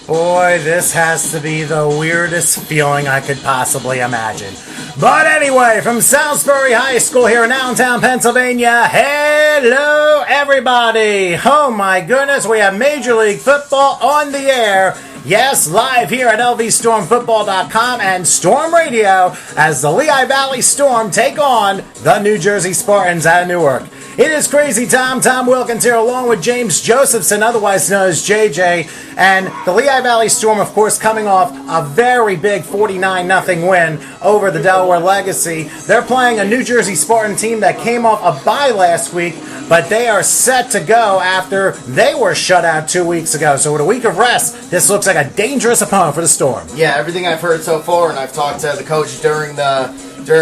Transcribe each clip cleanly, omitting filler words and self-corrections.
Boy, this has to be the weirdest feeling I could possibly imagine. But anyway, from Salisbury High School here in Allentown, Pennsylvania, hello everybody! Oh my goodness, we have Major League Football on the air. Yes, live here at lvstormfootball.com and Storm Radio as the Lehigh Valley Storm take on the New Jersey Spartans out of Newark. It is Crazy Tom Wilkins here along with James Josephson, otherwise known as JJ, and the Lehigh Valley Storm, of course, coming off a very big 49-0 win over the Delaware Legacy. They're playing a New Jersey Spartan team that came off a bye last week, but they are set to go after they were shut out 2 weeks ago. So with a week of rest, this looks like a dangerous opponent for the Storm. Yeah, everything I've heard so far, and I've talked to the coach during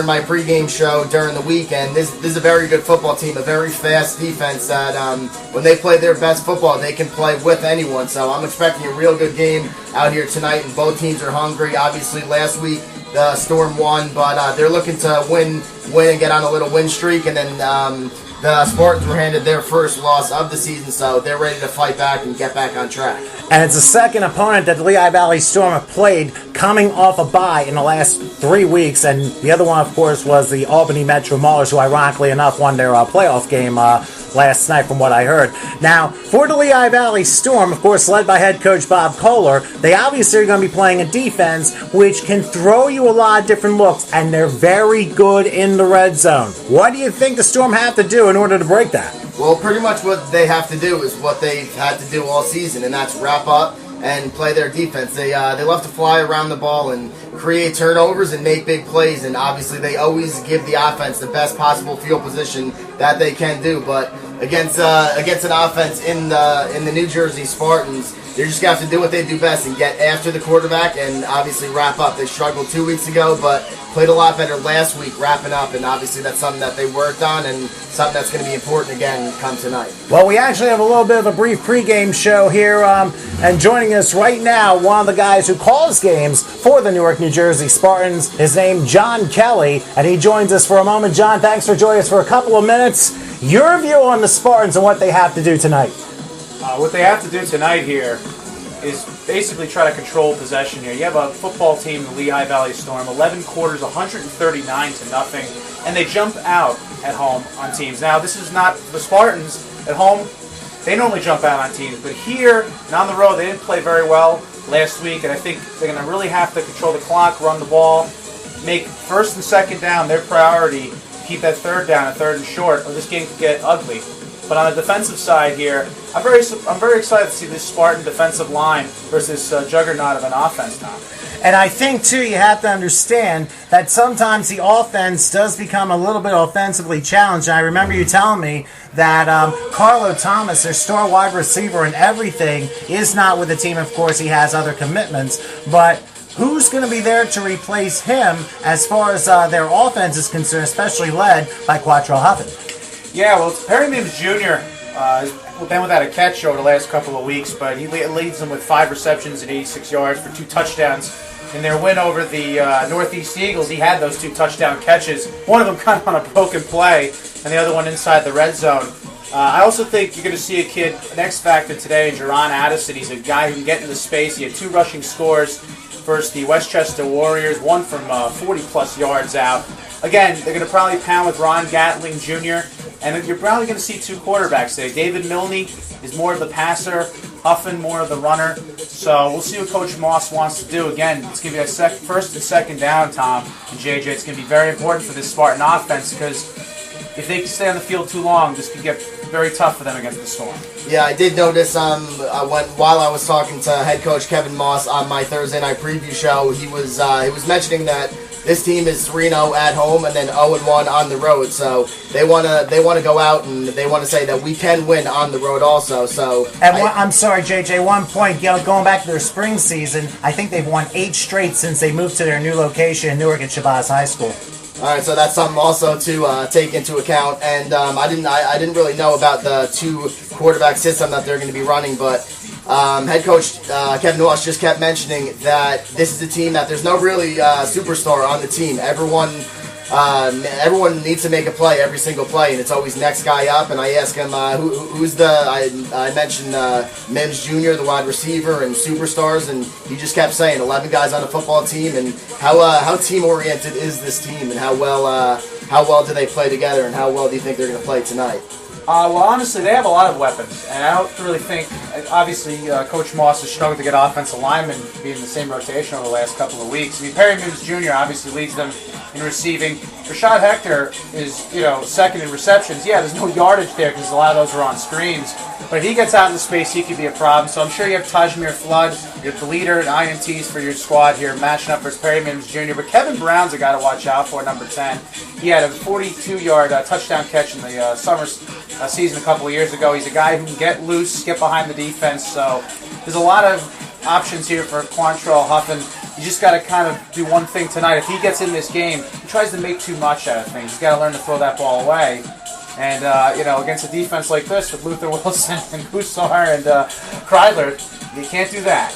my pregame show during the weekend, this is a very good football team, a very fast defense that when they play their best football, they can play with anyone. So I'm expecting a real good game out here tonight, and both teams are hungry. Obviously, last week the Storm won, but they're looking to win and get on a little win streak, and then the Spartans were handed their first loss of the season, so they're ready to fight back and get back on track. And it's the second opponent that the Lehigh Valley Storm have played coming off a bye in the last 3 weeks, and the other one, of course, was the Albany Metro Maulers, who ironically enough won their playoff game last night from what I heard. Now, for the Lehigh Valley Storm, of course, led by head coach Bob Kohler, they obviously are going to be playing a defense which can throw you a lot of different looks, and they're very good in the red zone. What do you think the Storm have to do in order to break that? Well, pretty much what they have to do is what they've had to do all season, and that's wrap up and play their defense. They love to fly around the ball and create turnovers and make big plays, and obviously they always give the offense the best possible field position that they can do. But against an offense in the New Jersey Spartans, they're just going to have to do what they do best and get after the quarterback and obviously wrap up. They struggled 2 weeks ago, but played a lot better last week wrapping up, and obviously that's something that they worked on and something that's going to be important again come tonight. Well, we actually have a little bit of a brief pregame show here, and joining us right now, one of the guys who calls games for the Newark, New Jersey Spartans, his name John Kelly, and he joins us for a moment. John, thanks for joining us for a couple of minutes. Your view on the Spartans and what they have to do tonight. What they have to do tonight here is basically try to control possession here. You have a football team, the Lehigh Valley Storm, 11 quarters, 139-0, and they jump out at home on teams. Now, this is not the Spartans at home. They normally jump out on teams, but here and on the road, they didn't play very well last week, and I think they're going to really have to control the clock, run the ball, make first and second down their priority, keep that third down, a third and short, or this game could get ugly. But on the defensive side here, I'm very excited to see this Spartan defensive line versus juggernaut of an offense now. And I think, too, you have to understand that sometimes the offense does become a little bit offensively challenged. And I remember you telling me that Carlo Thomas, their star wide receiver and everything, is not with the team. Of course, he has other commitments. But who's going to be there to replace him as far as their offense is concerned, especially led by Quattrell Huffin? Yeah, well, Perry Mims Jr. has been without a catch over the last couple of weeks, but he leads them with 5 receptions and 86 yards for 2 touchdowns. In their win over the Northeast Eagles, he had those 2 touchdown catches. One of them kind of on a broken play, and the other one inside the red zone. I also think you're going to see a kid, an X factor today, Jerron Addison. He's a guy who can get into space. He had 2 rushing scores versus the Westchester Warriors, one from 40-plus yards out. Again, they're going to probably pound with Ron Gatling Jr., and you're probably going to see 2 quarterbacks today. David Milne is more of the passer, Huffin more of the runner. So we'll see what Coach Moss wants to do. Again, it's going to be a first and second down, Tom and JJ. It's going to be very important for this Spartan offense because if they stay on the field too long, this could get very tough for them against the Storm. Yeah, I did notice while I was talking to head coach Kevin Moss on my Thursday night preview show, he was mentioning that this team is 3-0 at home and then 0-1 on the road. So they want to go out and they want to say that we can win on the road also. So I'm sorry, JJ. One point, going back to their spring season, I think they've won 8 straight since they moved to their new location in Newark at Shabazz High School. All right, so that's something also to take into account. And I didn't really know about the 2 quarterback system that they're going to be running, but head coach Kevin Walsh just kept mentioning that this is a team that there's no really superstar on the team. Everyone everyone needs to make a play every single play, and it's always next guy up. And I ask him, who's the? I mentioned Mims Jr., the wide receiver, and superstars, and he just kept saying 11 guys on the football team, and how team oriented is this team, and how well do they play together, and how well do you think they're going to play tonight? Well, honestly, they have a lot of weapons, and I don't really think. Obviously, Coach Moss has struggled to get offensive linemen to be in the same rotation over the last couple of weeks. I mean, Perry Mims Jr. obviously leads them in receiving. Rashad Hector is, second in receptions. Yeah, there's no yardage there because a lot of those are on screens. But if he gets out in the space, he could be a problem. So I'm sure you have Tajmir Flood, you have the leader in INTs for your squad here, matching up versus Perry Mims Jr. But Kevin Brown's a guy to watch out for, number 10. He had a 42-yard touchdown catch in the summer season a couple of years ago. He's a guy who can get loose, get behind the defense. So there's a lot of options here for Quantrell Huffin. You just got to kind of do one thing tonight. If he gets in this game, he tries to make too much out of things. He's got to learn to throw that ball away. And, against a defense like this with Luther Wilson and Gusar and Kreidler, you can't do that.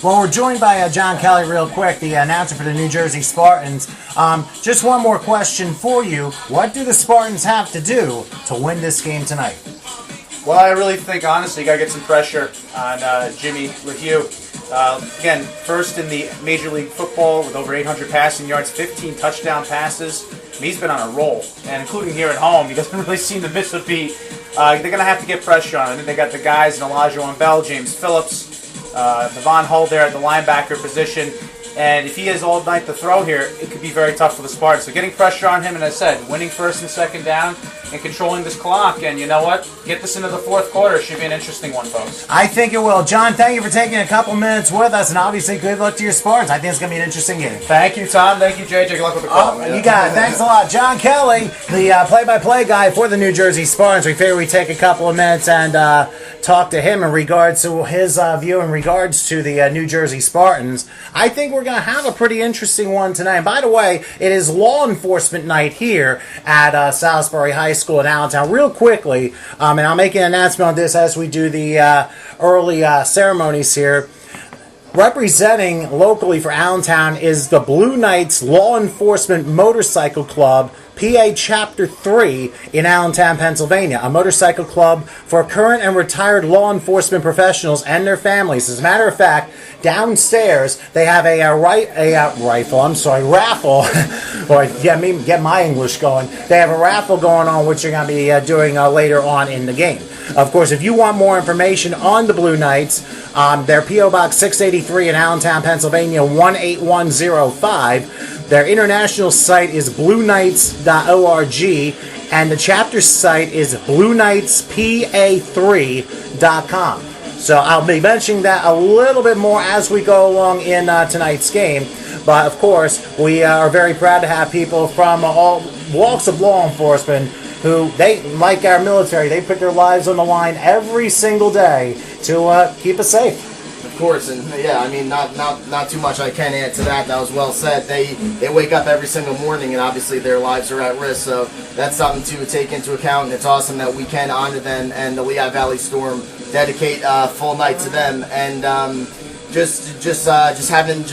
Well, we're joined by John Kelly real quick, the announcer for the New Jersey Spartans. Just one more question for you. What do the Spartans have to do to win this game tonight? Well, I really think, honestly, you got to get some pressure on Jimmy LeHue. Again, first in the Major League Football with over 800 passing yards, 15 touchdown passes. I mean, he's been on a roll, and including here at home, he doesn't really seem to miss a beat. They're going to have to get pressure on him. They got the guys in Elijah Bell, James Phillips, Devon Hull there at the linebacker position. And if he has all night to throw here, it could be very tough for the Spartans. So getting pressure on him, and as I said, winning first and second down and controlling this clock. And you know what? Get this into the fourth quarter. It should be an interesting one, folks. I think it will. John, thank you for taking a couple minutes with us, and obviously good luck to your Spartans. I think it's going to be an interesting game. Thank you, Tom. Thank you, JJ. Good luck with the call. You got it. Thanks a lot. John Kelly, the play-by-play guy for the New Jersey Spartans. We figured we'd take a couple of minutes and talk to him in regards to his view in regards to the New Jersey Spartans. I think we're going to have a pretty interesting one tonight. And by the way, it is law enforcement night here at Salisbury High School in Allentown. Real quickly, and I'll make an announcement on this as we do the early ceremonies here. Representing locally for Allentown is the Blue Knights Law Enforcement Motorcycle Club, PA Chapter 3 in Allentown, Pennsylvania, a motorcycle club for current and retired law enforcement professionals and their families. As a matter of fact, downstairs they have a raffle, or get my English going. They have a raffle going on, which you're going to be doing later on in the game. Of course, if you want more information on the Blue Knights, their P.O. Box 683 in Allentown, Pennsylvania, 18105. Their international site is blueknights.org, and the chapter site is blueknightspa3.com. So I'll be mentioning that a little bit more as we go along in tonight's game. But of course, we are very proud to have people from all walks of law enforcement who, they, like our military, they put their lives on the line every single day to keep us safe. Of course, and yeah, I mean, not too much I can add to that. That was well said. They wake up every single morning, and obviously their lives are at risk. So that's something to take into account. And it's awesome that we can honor them, and the Lehigh Valley Storm dedicate a full night to them. And just having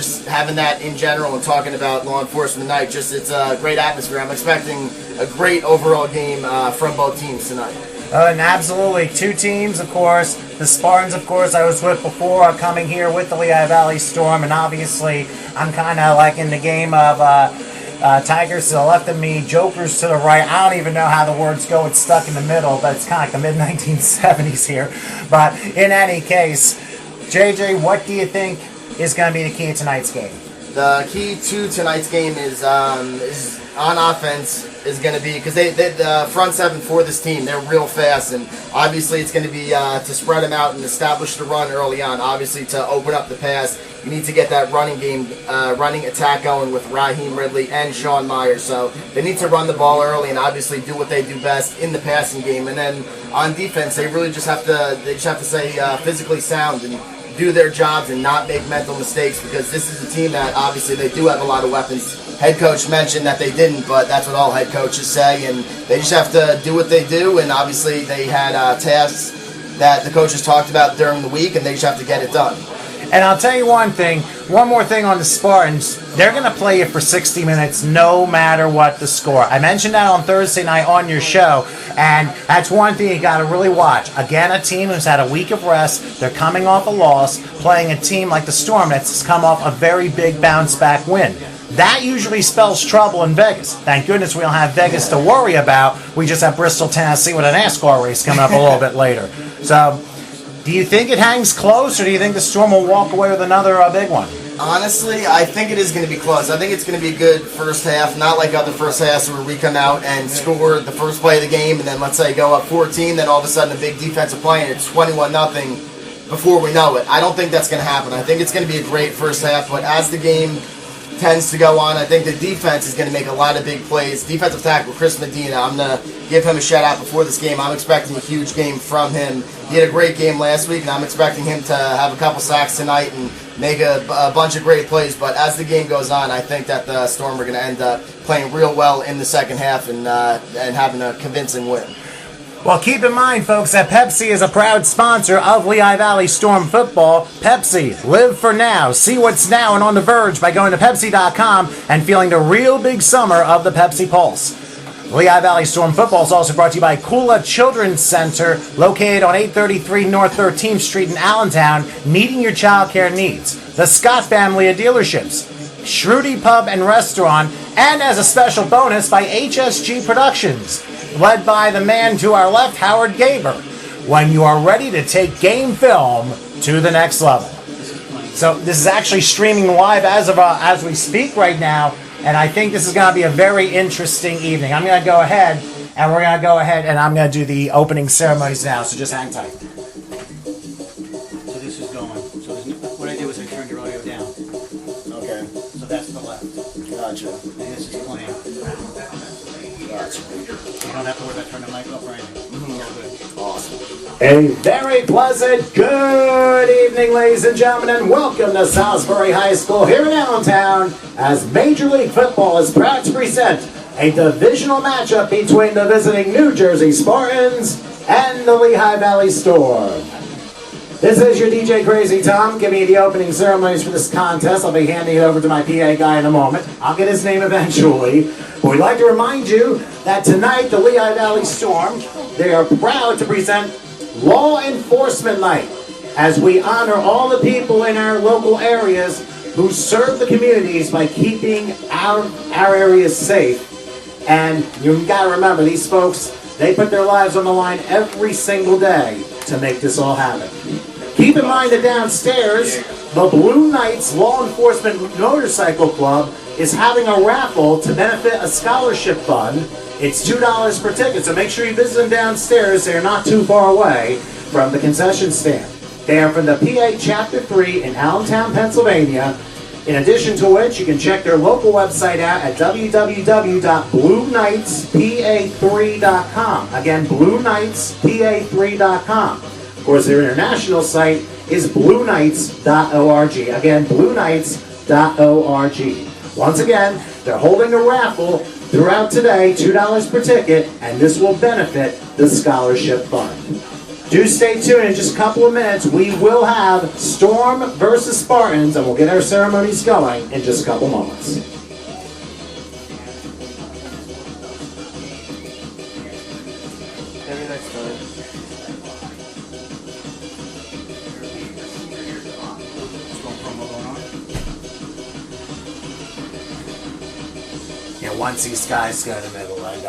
that in general and talking about law enforcement night. It's a great atmosphere. I'm expecting a great overall game from both teams tonight. And absolutely, two teams, of course. The Spartans, of course, I was with before coming here with the Lehigh Valley Storm, and obviously I'm kind of like in the game of Tigers to the left of me, Jokers to the right. I don't even know how the words go. It's stuck in the middle, but it's kind of like the mid-1970s here. But in any case, JJ, what do you think is going to be the key to tonight's game? The key to tonight's game is on offense is going to be, because the front seven for this team, they're real fast, and obviously it's going to be to spread them out and establish the run early on. Obviously, to open up the pass, you need to get that running attack going with Raheem Ridley and Sean Myers. So they need to run the ball early and obviously do what they do best in the passing game. And then on defense, they really just have to stay physically sound and do their jobs and not make mental mistakes, because this is a team that obviously they do have a lot of weapons. Head coach mentioned that they didn't, but that's what all head coaches say, and they just have to do what they do. And obviously they had tasks that the coaches talked about during the week, and they just have to get it done. And I'll tell you one more thing on the Spartans. They're going to play you for 60 minutes no matter what the score. I mentioned that on Thursday night on your show, and that's one thing you got to really watch. Again, a team who's had a week of rest. They're coming off a loss, playing a team like the Storm that's come off a very big bounce-back win. That usually spells trouble in Vegas. Thank goodness we don't have Vegas to worry about. We just have Bristol, Tennessee with a NASCAR race coming up a little bit later. So, do you think it hangs close, or do you think the Storm will walk away with another big one? Honestly, I think it is going to be close. I think it's going to be a good first half, not like other first halves where we come out and score the first play of the game and then, let's say, go up 14, then all of a sudden a big defensive play and it's 21-0 before we know it. I don't think that's going to happen. I think it's going to be a great first half, but as the game tends to go on, I think the defense is going to make a lot of big plays. Defensive tackle Chris Medina, I'm going to give him a shout out before this game. I'm expecting a huge game from him. He had a great game last week, and I'm expecting him to have a couple sacks tonight and make a bunch of great plays. But as the game goes on, I think that the Storm are going to end up playing real well in the second half and having a convincing win. Well, keep in mind, folks, that Pepsi is a proud sponsor of Lehigh Valley Storm football. Pepsi, live for now. See what's now and on the verge by going to Pepsi.com and feeling the real big summer of the Pepsi Pulse. Lehigh Valley Storm football is also brought to you by Kula Children's Center, located on 833 North 13th Street in Allentown, meeting your child care needs. The Scott family of dealerships, Shruti Pub and Restaurant, and as a special bonus by HSG Productions, led by the man to our left, Howard Gaber, when you are ready to take game film to the next level. So this is actually streaming live as we speak right now, and I think this is going to be a very interesting evening. I'm going to go ahead, and we're going to go ahead, and I'm going to do the opening ceremonies now, so just hang tight. So this is going. So what I did was I turned your audio down. Okay. So that's the left. Gotcha. And this is playing. Gotcha. You don't have to worry about turning the mic off or anything. All good. Awesome. A very pleasant good evening, ladies and gentlemen, and welcome to Salisbury High School here in Allentown, as Major League Football is proud to present a divisional matchup between the visiting New Jersey Spartans and the Lehigh Valley Storm. This is your DJ Crazy Tom giving you the opening ceremonies for this contest. I'll be handing it over to my PA guy in a moment. I'll get his name eventually. But we'd like to remind you that tonight the Lehigh Valley Storm, they are proud to present Law Enforcement Night, as we honor all the people in our local areas who serve the communities by keeping our areas safe. And you've got to remember, these folks, they put their lives on the line every single day to make this all happen. Keep in mind that downstairs, the Blue Knights Law Enforcement Motorcycle Club is having a raffle to benefit a scholarship fund. It's $2 per ticket, so make sure you visit them downstairs. They're not too far away from the concession stand. They are from the PA Chapter 3 in Allentown, Pennsylvania. In addition to which, you can check their local website out at www.blueknightspa3.com. Again, blueknightspa3.com. Of course, their international site is blueknights.org. Again, blueknights.org. Once again, they're holding a raffle throughout today, $2 per ticket, and this will benefit the scholarship fund. Do stay tuned. In just a couple of minutes, we will have Storm versus Spartans, and we'll get our ceremonies going in just a couple moments. Maybe next time. Yeah, once these guys go in the middle, and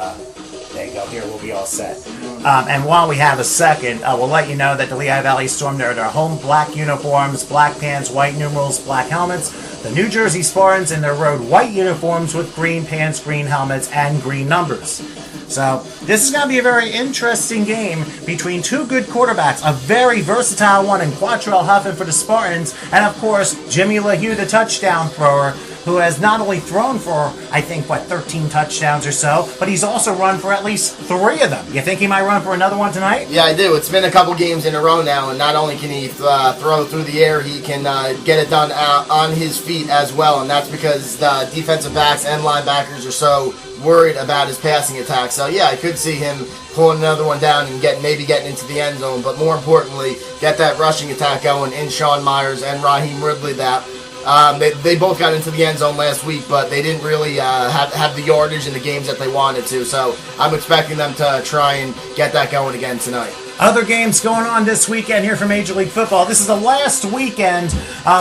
there you go, here we'll be all set. And while we have a second, we'll let you know that the Lehigh Valley Storm, they're in their home black uniforms, black pants, white numerals, black helmets. The New Jersey Spartans in their road white uniforms with green pants, green helmets, and green numbers. So this is going to be a very interesting game between two good quarterbacks, a very versatile one in Quattrell Huffin for the Spartans, and of course Jimmy LaHue, the touchdown thrower, who has not only thrown for, I think, 13 touchdowns or so, but he's also run for at least 3 of them. You think he might run for another one tonight? Yeah, I do. It's been a couple games in a row now, and not only can he throw through the air, he can get it done on his feet as well, and that's because the defensive backs and linebackers are so worried about his passing attack. So yeah, I could see him pulling another one down and maybe getting into the end zone. But more importantly, get that rushing attack going in Sean Myers and Raheem Ridley. They both got into the end zone last week, but they didn't really have the yardage in the games that they wanted to. So I'm expecting them to try and get that going again tonight. Other games going on this weekend here for Major League Football. This is the last weekend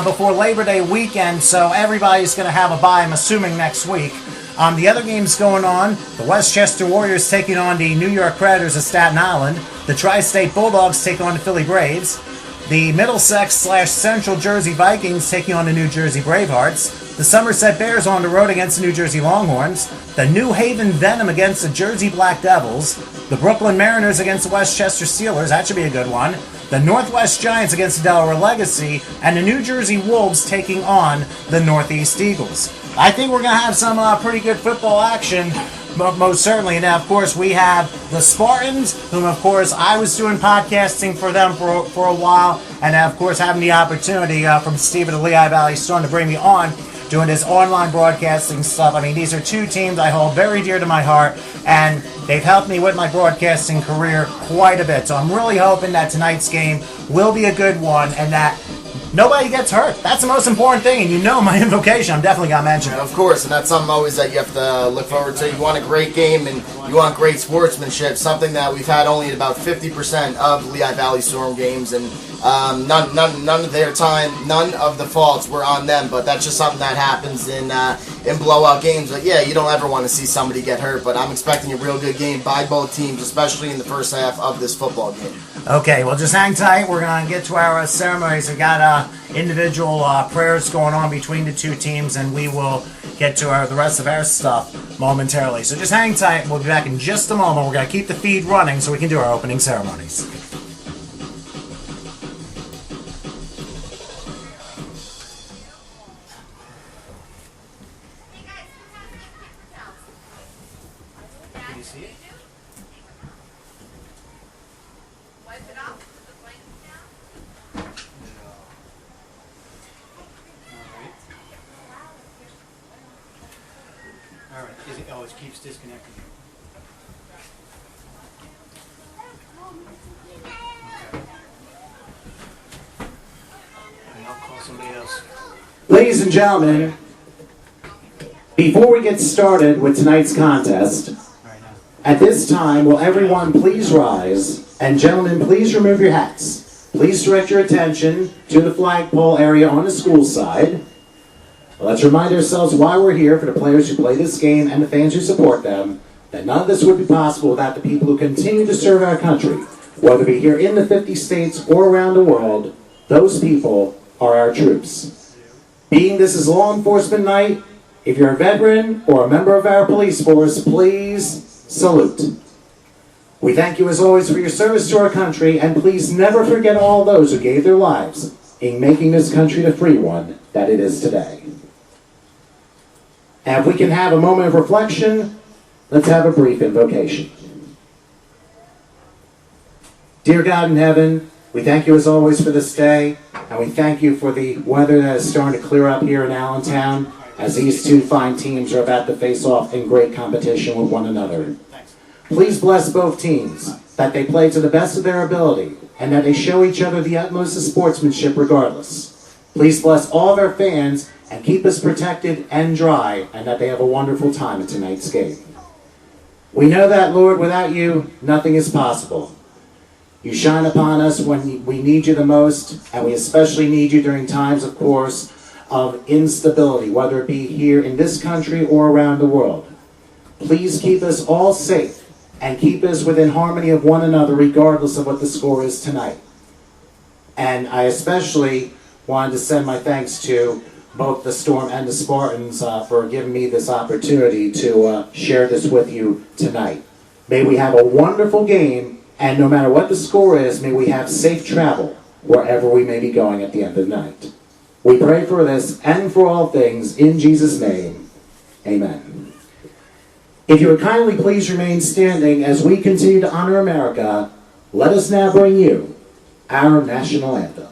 before Labor Day weekend, so everybody's going to have a bye, I'm assuming, next week. The other games going on, the Westchester Warriors taking on the New York Predators of Staten Island. The Tri-State Bulldogs take on the Philly Braves. The Middlesex/Central Jersey Vikings taking on the New Jersey Bravehearts. The Somerset Bears on the road against the New Jersey Longhorns. The New Haven Venom against the Jersey Black Devils. The Brooklyn Mariners against the Westchester Steelers. That should be a good one. The Northwest Giants against the Delaware Legacy. And the New Jersey Wolves taking on the Northeast Eagles. I think we're going to have some pretty good football action. Most certainly. And now, of course, we have the Spartans, whom, of course, I was doing podcasting for them for a while. And now, of course, having the opportunity from Steve at the Lehigh Valley Storm to bring me on, doing this online broadcasting stuff. I mean, these are two teams I hold very dear to my heart, and they've helped me with my broadcasting career quite a bit. So I'm really hoping that tonight's game will be a good one and that nobody gets hurt. That's the most important thing, and you know my invocation. I'm definitely going to mention it. Of course, and that's something always that you have to look forward to. You want a great game, and you want great sportsmanship, something that we've had only in about 50% of Lehigh Valley Storm games, and none of their time, none of the faults were on them, but that's just something that happens in blowout games. But yeah, you don't ever want to see somebody get hurt, but I'm expecting a real good game by both teams, especially in the first half of this football game. Okay, well, just hang tight. We're going to get to our ceremonies. We've got individual prayers going on between the two teams, and we will get to the rest of our stuff momentarily. So just hang tight. We'll be back in just a moment. We're going to keep the feed running so we can do our opening ceremonies. It keeps disconnecting. Okay. And I'll call somebody else. Ladies and gentlemen, before we get started with tonight's contest, at this time, will everyone please rise, and gentlemen, please remove your hats. Please direct your attention to the flagpole area on the school side. Let's remind ourselves why we're here, for the players who play this game and the fans who support them, that none of this would be possible without the people who continue to serve our country. Whether it be here in the 50 states or around the world, those people are our troops. Being this is Law Enforcement Night, if you're a veteran or a member of our police force, please salute. We thank you as always for your service to our country, and please never forget all those who gave their lives in making this country the free one that it is today. And if we can have a moment of reflection, let's have a brief invocation. Dear God in heaven, we thank you as always for this day, and we thank you for the weather that is starting to clear up here in Allentown as these two fine teams are about to face off in great competition with one another. Please bless both teams, that they play to the best of their ability, and that they show each other the utmost of sportsmanship regardless. Please bless all of our fans and keep us protected and dry, and that they have a wonderful time at tonight's game. We know that, Lord, without you, nothing is possible. You shine upon us when we need you the most, and we especially need you during times, of course, of instability, whether it be here in this country or around the world. Please keep us all safe, and keep us within harmony of one another, regardless of what the score is tonight. And I especially wanted to send my thanks to both the Storm and the Spartans for giving me this opportunity to share this with you tonight. May we have a wonderful game, and no matter what the score is, may we have safe travel wherever we may be going at the end of the night. We pray for this and for all things in Jesus' name. Amen. If you would kindly please remain standing as we continue to honor America, let us now bring you our national anthem.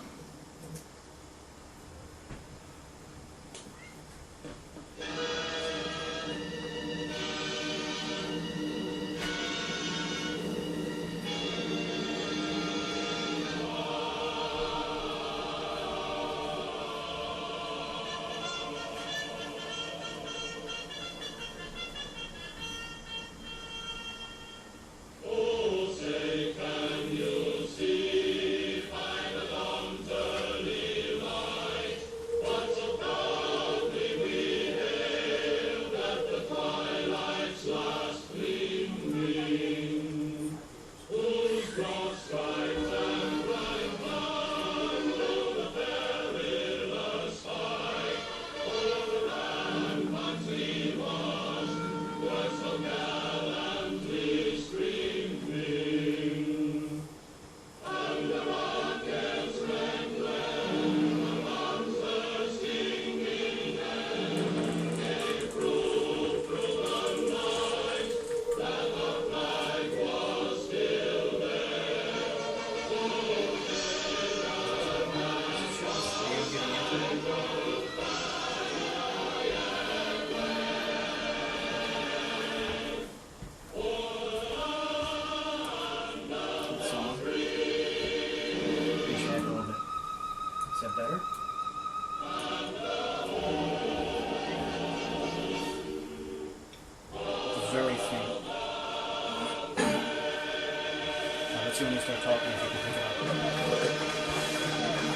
when you start talking, if you can pick it up.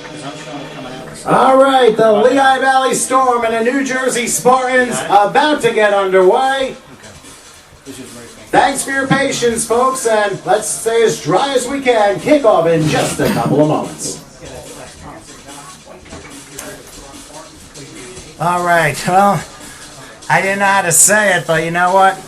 Because I'm showing it coming out. All right, the Lehigh Valley Storm and the New Jersey Spartans about to get underway. Okay. This is very faint. Thanks for your patience, folks, and let's stay as dry as we can. Kickoff in just a couple of moments. All right, well, I didn't know how to say it, but you know what?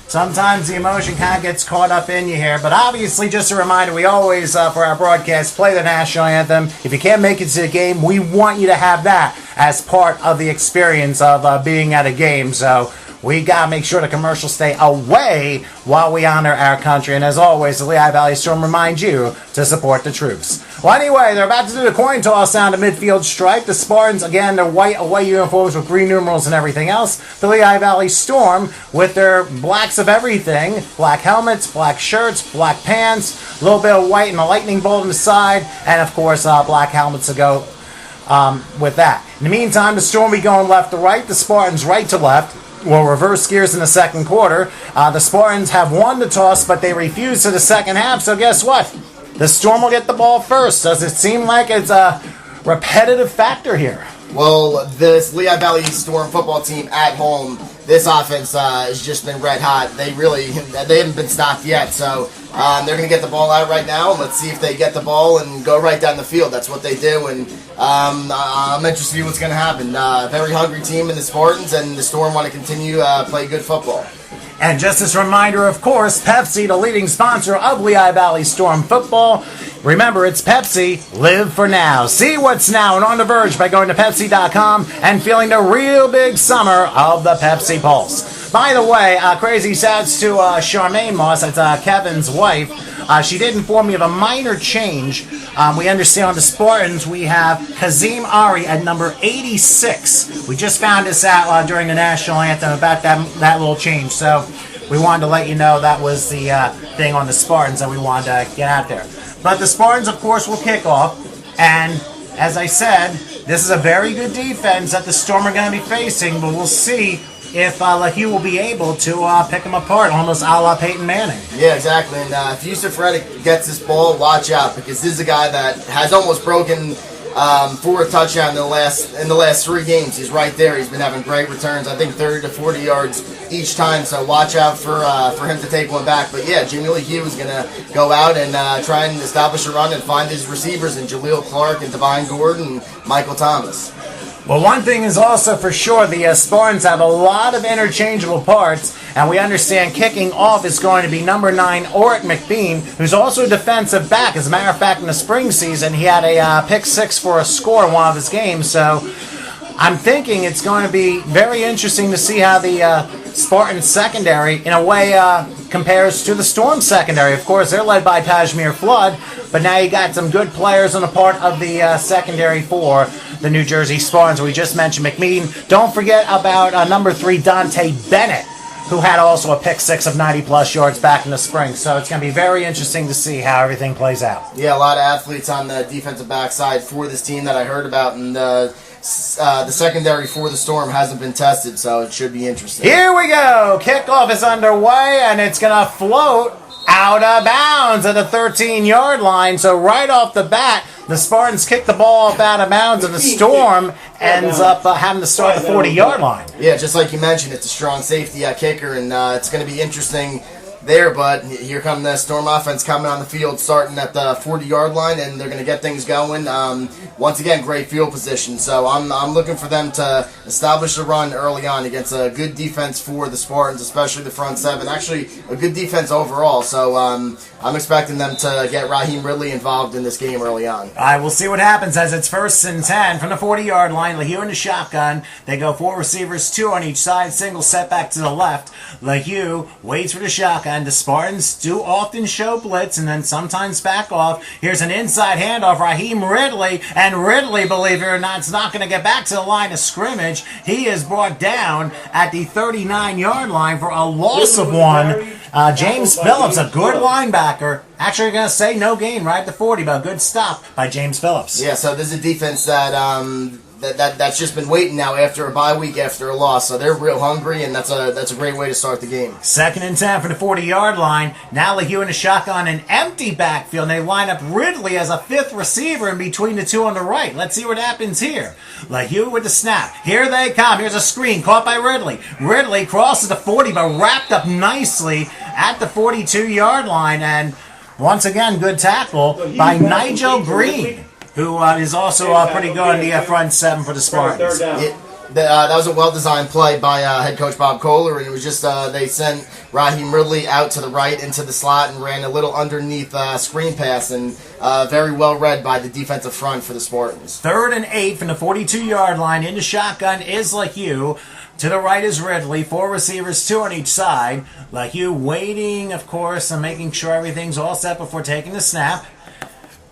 Sometimes the emotion kind of gets caught up in you here. But obviously, just a reminder, we always, for our broadcast, play the national anthem. If you can't make it to the game, we want you to have that as part of the experience of being at a game. So we got to make sure the commercials stay away while we honor our country. And as always, the Lehigh Valley Storm reminds you to support the troops. Well, anyway, they're about to do the coin toss down the midfield stripe. The Spartans, again, their white away uniforms with green numerals and everything else. The Lehigh Valley Storm with their blacks of everything. Black helmets, black shirts, black pants, a little bit of white and a lightning bolt on the side. And, of course, black helmets to go with that. In the meantime, the Storm will be going left to right. The Spartans right to left. Will reverse gears in the second quarter. The Spartans have won the toss, but they refuse to the second half. So guess what? The Storm will get the ball first. Does it seem like it's a repetitive factor here? Well, this Lehigh Valley Storm football team at home, this offense has just been red hot. They haven't been stopped yet. So they're going to get the ball out right now. Let's see if they get the ball and go right down the field. That's what they do. And I'm interested to see what's going to happen. Very hungry team in the Spartans, and the Storm want to continue play good football. And just as a reminder, of course, Pepsi, the leading sponsor of Lehigh Valley Storm football. Remember, it's Pepsi. Live for now. See what's now and on the verge by going to Pepsi.com and feeling the real big summer of the Pepsi Pulse. By the way, crazy shouts to Charmaine Moss, that's Kevin's wife. She did inform me of a minor change. We understand on the Spartans we have Kazim Ari at number 86. We just found this out during the national anthem about that little change. So we wanted to let you know that was the thing on the Spartans that we wanted to get out there. But the Spartans, of course, will kick off. And as I said, this is a very good defense that the Storm are going to be facing. But we'll see if Lehigh will be able to pick them apart, almost a la Peyton Manning. Yeah, exactly. And if Yusuf Reddick gets this ball, watch out, because this is a guy that has almost broken for a touchdown in the last 3 games. He's right there. He's been having great returns. I think 30 to 40 yards each time. So watch out for him to take one back. But yeah, Jimmy Lehigh is going to go out and try and establish a run and find his receivers in Jaleel Clark and Devine Gordon and Michael Thomas. Well, one thing is also for sure, the Spartans have a lot of interchangeable parts, and we understand kicking off is going to be number 9, Oric McBean, who's also a defensive back. As a matter of fact, in the spring season, he had a pick 6 for a score in one of his games, so I'm thinking it's going to be very interesting to see how the Spartan secondary, in a way, compares to the Storm secondary. Of course, they're led by Tajmir Flood, but now you got some good players on the part of the secondary for the New Jersey Spartans. We just mentioned McMean. Don't forget about number 3, Dante Bennett, who had also a pick 6 of 90-plus yards back in the spring. So it's going to be very interesting to see how everything plays out. Yeah, a lot of athletes on the defensive backside for this team that I heard about, and the secondary for the Storm hasn't been tested, so it should be interesting. Here we go. Kickoff is underway, and it's going to float out of bounds at the 13-yard line. So right off the bat, the Spartans kick the ball off out of bounds, and the Storm ends up having to start the 40-yard line. Yeah, just like you mentioned, it's a strong safety kicker, and it's going to be interesting there, but here come the Storm offense coming on the field, starting at the 40-yard line, and they're going to get things going. Once again, great field position, so I'm looking for them to establish a run early on against a good defense for the Spartans, especially the front seven. Actually, a good defense overall, so I'm expecting them to get Raheem Ridley involved in this game early on. All right, we'll see what happens as it's 1st and 10 from the 40-yard line. Lehigh in the shotgun. They go 4 receivers, 2 on each side, single setback to the left. Lehigh waits for the shotgun. The Spartans do often show blitz and then sometimes back off. Here's an inside handoff, Raheem Ridley, and Ridley, believe it or not, is not going to get back to the line of scrimmage. He is brought down at the 39-yard line for a loss of 1. James Phillips, a good linebacker. Actually, going to say no gain right at the 40, but a good stop by James Phillips. Yeah, so this is a defense that that's just been waiting now after a bye week, after a loss. So they're real hungry, and that's a great way to start the game. 2nd and 10 from the 40-yard line. Now Lehigh in the shotgun, an empty backfield. And they line up Ridley as a 5th receiver in between the two on the right. Let's see what happens here. Lehigh with the snap. Here they come. Here's a screen caught by Ridley. Ridley crosses the 40, but wrapped up nicely at the 42-yard line. And once again, good tackle by Nigel Green, who is also pretty good in the front 7 for the Spartans. That was a well-designed play by head coach Bob Kohler, and it was just they sent Raheem Ridley out to the right into the slot and ran a little underneath screen pass, and very well read by the defensive front for the Spartans. 3rd and 8 from the 42-yard line. In the shotgun is Lehigh. To the right is Ridley. 4 receivers, 2 on each side. Lehigh waiting, of course, and making sure everything's all set before taking the snap.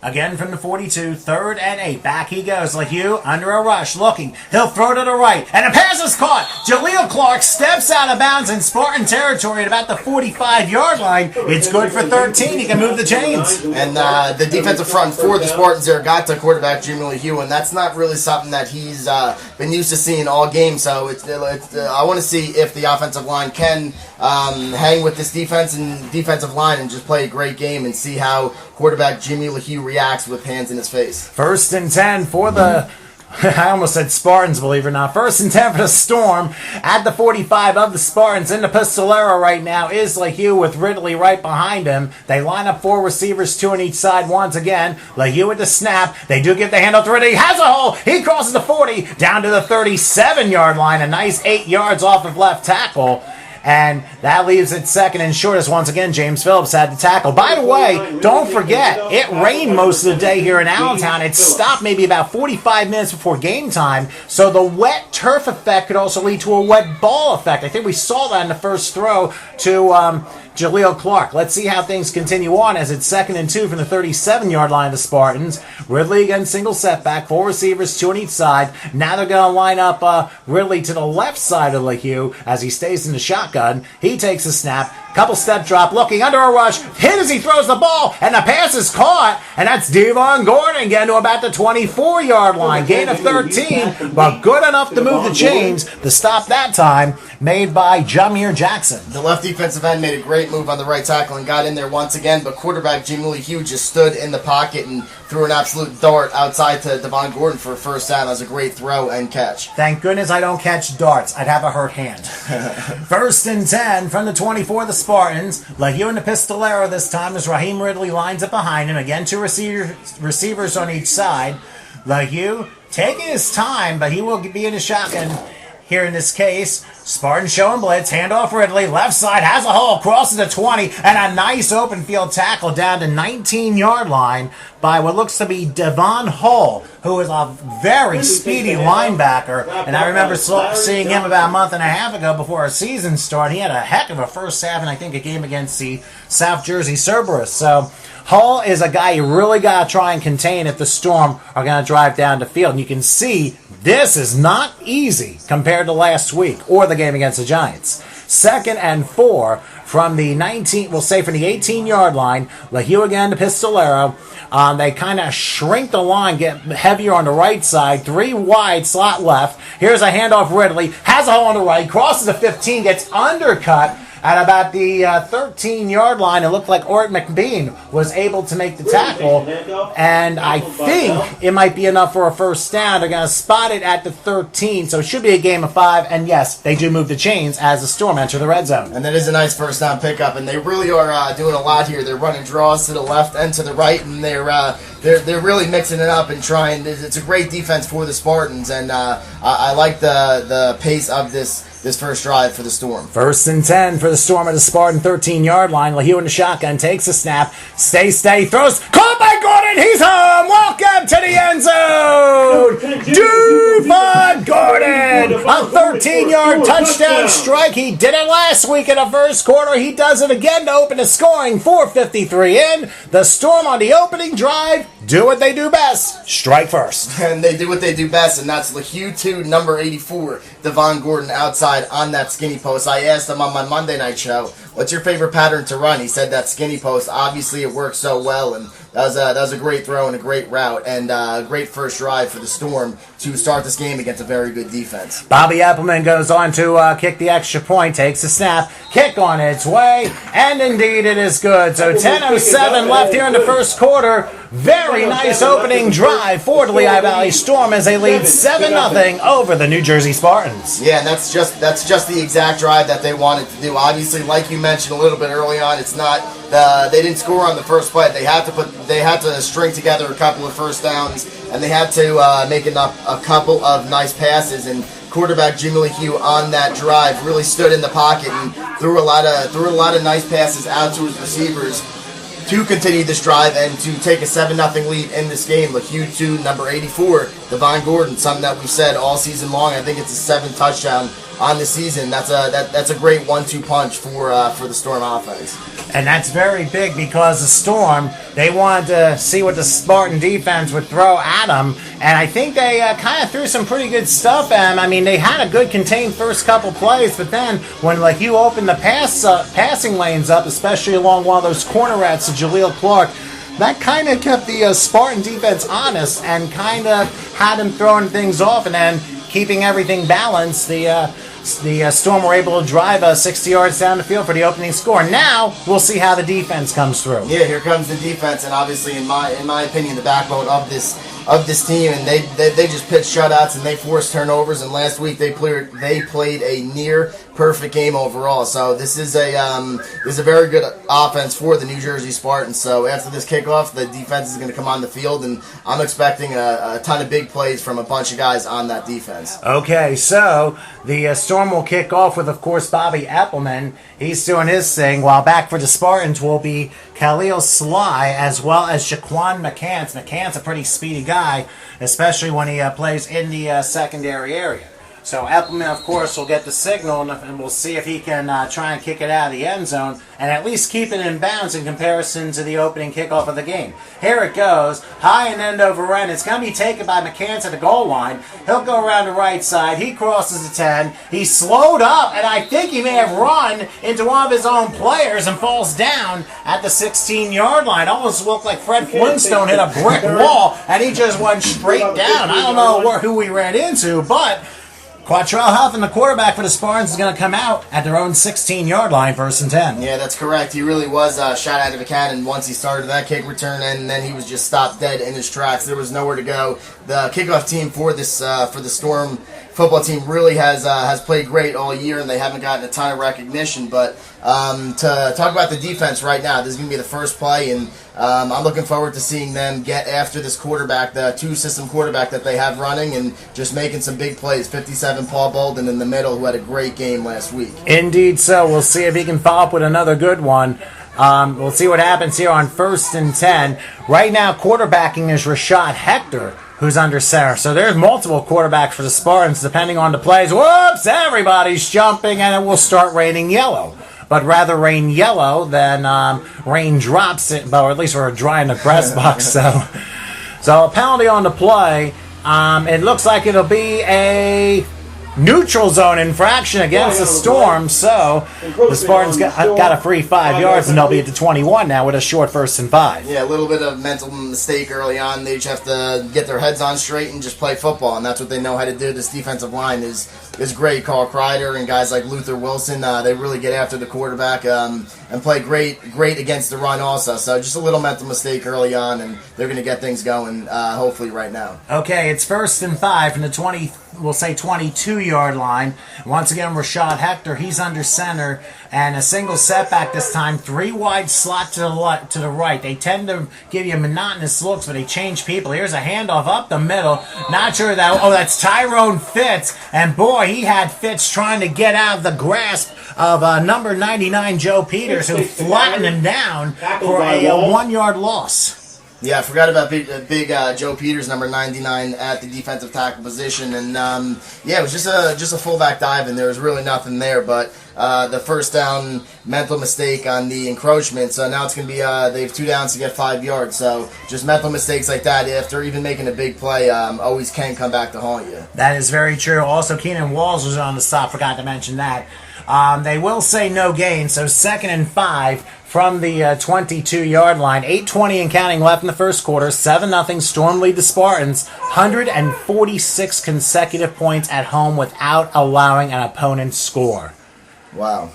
Again from the 42, 3rd and 8. Back he goes. Lehigh under a rush, looking. He'll throw to the right, and a pass is caught. Jaleel Clark steps out of bounds in Spartan territory at about the 45-yard line. It's good for 13. He can move the chains. And the defensive front for the Spartans there got to quarterback Jimmy Lehigh, and that's not really something that he's been used to seeing all game. So I want to see if the offensive line can hang with this defense and defensive line and just play a great game and see how quarterback Jimmy Lehigh reacts with hands in his face. 1st and 10 for the... I almost said Spartans, believe it or not. 1st and 10 for the Storm at the 45 of the Spartans. In the Pistolero right now is Lehigh with Ridley right behind him. They line up 4 receivers, 2 on each side once again. Lehigh with the snap. They do give the handoff to Ridley. Has a hole. He crosses the 40 down to the 37-yard line. A nice 8 yards off of left tackle. And that leaves it 2nd and short as once again James Phillips had to tackle. By the way, don't forget, it rained most of the day here in Allentown. It stopped maybe about 45 minutes before game time. So the wet turf effect could also lead to a wet ball effect. I think we saw that in the first throw to Jaleel Clark. Let's see how things continue on as it's 2nd and 2 from the 37-yard line of the Spartans. Ridley again, single setback, 4 receivers, 2 on each side. Now they're going to line up Ridley to the left side of Lehigh as he stays in the shotgun. He takes a snap. Couple step drop, looking under a rush, hit as he throws the ball, and the pass is caught, and that's Devon Gordon getting to about the 24-yard line. Gain of 13, but good enough to move the chains. The stop that time made by Jameer Jackson. The left defensive end made a great move on the right tackle and got in there once again, but quarterback Jimmy Lehigh just stood in the pocket and threw an absolute dart outside to Devon Gordon for a first down. That was a great throw and catch. Thank goodness I don't catch darts. I'd have a hurt hand. 1st and 10 from the 24 of the Spartans. Lehigh in the Pistolero this time as Raheem Ridley lines up behind him. Again, 2 receivers on each side. Lehigh taking his time, but he will be in the shotgun here in this case. Spartans showing blitz, handoff Ridley, left side, has a hole, crosses the 20, and a nice open field tackle down to 19-yard line by what looks to be Devon Hull, who is a very speedy linebacker, and I remember seeing him about a month and a half ago before our season started. He had a heck of a first half, and I think a game against the South Jersey Cerberus. So Hull is a guy you really got to try and contain if the Storm are going to drive down the field, and you can see this is not easy compared to last week or the game against the Giants. 2nd and 4 from the 18-yard line. Lehigh again to Pistolero. They kind of shrink the line, get heavier on the right side. 3 wide, slot left. Here's a handoff Ridley. Has a hole on the right. Crosses the 15, gets undercut at about the 13-yard line. It looked like Ort McBean was able to make the tackle, and I think it might be enough for a first down. They're going to spot it at the 13, so it should be a game of 5, and yes, they do move the chains as the Storm enter the red zone. And that is a nice first down pickup, and they really are doing a lot here. They're running draws to the left and to the right, and they're really mixing it up and trying. It's a great defense for the Spartans, and I like the pace of this first drive for the Storm. 1st and 10 for the Storm at the Spartan 13-yard line. Lehigh in the shotgun, takes a snap, stay, throws, caught by Gordon, he's home, welcome to the end zone, Devon Gordon, a 13-yard touchdown strike. He did it last week in the first quarter, he does it again to open the scoring, 4:53 in, the Storm on the opening drive do what they do best, strike first. And they do what they do best, and that's Lehigh 2, number 84, Devon Gordon outside on that skinny post. I asked him on my Monday night show, what's your favorite pattern to run? He said that skinny post. Obviously, it works so well, and that was a great throw and a great route, and a great first drive for the Storm to start this game against a very good defense. Bobby Appleman goes on to kick the extra point, takes a snap, kick on its way, and indeed it is good. So 10:07 left here in the first quarter. Very nice opening drive for the Lehigh Valley Storm as they lead 7-0 over the New Jersey Spartans. Yeah, and that's just the exact drive that they wanted to do. Obviously, like you mentioned a little bit early on, it's not they didn't score on the first play. They had to string together a couple of first downs, and they had to make a couple of nice passes. And quarterback Jimmy Lehigh on that drive really stood in the pocket and threw a lot of nice passes out to his receivers to continue this drive and to take a 7-0 lead in this game. Lehigh 2, number 84, Devon Gordon, something that we've said all season long. I think it's a 7th touchdown on the season. That's a great 1-2 punch for the Storm offense. And that's very big because the Storm, they wanted to see what the Spartan defense would throw at them, and I think they kind of threw some pretty good stuff at them. I mean, they had a good contained first couple plays, but then when Lehigh opened the passing lanes up, especially along one of those corner routes to Jaleel Clark, that kind of kept the Spartan defense honest and kind of had them throwing things off, and then keeping everything balanced, the Storm were able to drive 60 yards down the field for the opening score. Now we'll see how the defense comes through. Yeah, here comes the defense, and obviously, in my opinion, the backbone of this team, and they just pitched shutouts and they forced turnovers. And last week they played a near perfect game overall. So this is a very good offense for the New Jersey Spartans. So after this kickoff, the defense is going to come on the field, and I'm expecting a ton of big plays from a bunch of guys on that defense. Okay, so the Storm will kick off with, of course, Bobby Appleman. He's doing his thing, while back for the Spartans will be Khalil Sly as well as Jaquan McCants. McCants a pretty speedy guy, especially when he plays in the secondary area. So Appleman, of course, will get the signal, and we'll see if he can try and kick it out of the end zone and at least keep it in bounds in comparison to the opening kickoff of the game. Here it goes, high and end over end. It's going to be taken by McCants at the goal line. He'll go around the right side. He crosses the 10. He's slowed up, and I think he may have run into one of his own players and falls down at the 16-yard line. Almost looked like Fred Flintstone hit a brick wall, and he just went straight down. I don't know who we ran into, but Quattrell Huff and the quarterback for the Spartans is going to come out at their own 16-yard line, 1st and 10. Yeah, that's correct. He really was shot out of a cannon once he started that kick return, and then he was just stopped dead in his tracks. There was nowhere to go. The kickoff team for the Storm football team really has played great all year, and they haven't gotten a ton of recognition. But to talk about the defense right now, this is going to be the first play, and I'm looking forward to seeing them get after this quarterback, the two-system quarterback that they have running, and just making some big plays. 57, Paul Bolden in the middle, who had a great game last week. Indeed so. We'll see if he can follow up with another good one. We'll see what happens here on 1st and 10. Right now, quarterbacking is Rashad Hector, who's under center. So there's multiple quarterbacks for the Spartans depending on the plays. Whoops! Everybody's jumping, and it will start raining yellow. But rather rain yellow than rain drops, or at least we're drying the press box. So a penalty on the play. It looks like it'll be a neutral zone infraction against the Storm. So the Spartans got a free 5 yards, and they'll be at the 21 now with a short 1st and 5. Yeah, a little bit of mental mistake early on. They just have to get their heads on straight and just play football, and that's what they know how to do. This defensive line is great. Carl Kreider and guys like Luther Wilson, they really get after the quarterback and play great against the run also. So just a little mental mistake early on, and they're going to get things going hopefully right now. Okay, it's 1st and 5 from the 20. We'll say 22-yard line. Once again, Rashad Hector, he's under center, and a single setback this time. 3 wide slot to the right. They tend to give you monotonous looks, but they change people. Here's a handoff up the middle. Not sure that. Oh, that's Tyrone Fitz, and boy, he had Fitz trying to get out of the grasp of number 99 Joe Peters, who flattened him down for a 1-yard loss. Yeah, I forgot about big Joe Peters, number 99, at the defensive tackle position, and it was just a fullback dive, and there was really nothing there. But the first down mental mistake on the encroachment, so now it's going to be they have 2 downs to get 5 yards. So just mental mistakes like that, after even making a big play, always can come back to haunt you. That is very true. Also, Keenan Walls was on the stop. Forgot to mention that. They will say no gain, so 2nd and 5 from the 22-yard line. 8:20 and counting left in the first quarter. 7-0 Storm lead the Spartans. 146 consecutive points at home without allowing an opponent score. Wow.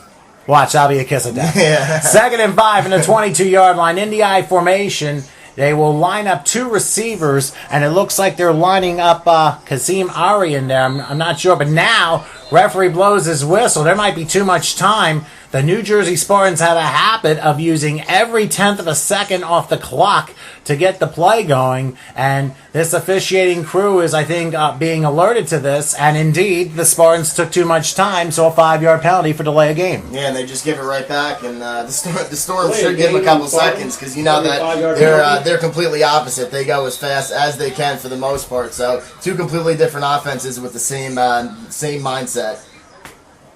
Watch, that'll be a kiss of death. Yeah. 2nd and 5 in the 22-yard line. In the I formation, they will line up 2 receivers, and it looks like they're lining up Kazim Ari in there. I'm not sure, but now referee blows his whistle. There might be too much time. The New Jersey Spartans have a habit of using every 10th of a second off the clock to get the play going, and this officiating crew is, I think, being alerted to this, and indeed, the Spartans took too much time, so a 5-yard penalty for delay of game. Yeah, and they just give it right back, and the Storm should give them a couple seconds, because you know that they're completely opposite. They go as fast as they can for the most part, so 2 completely different offenses with the same mindset.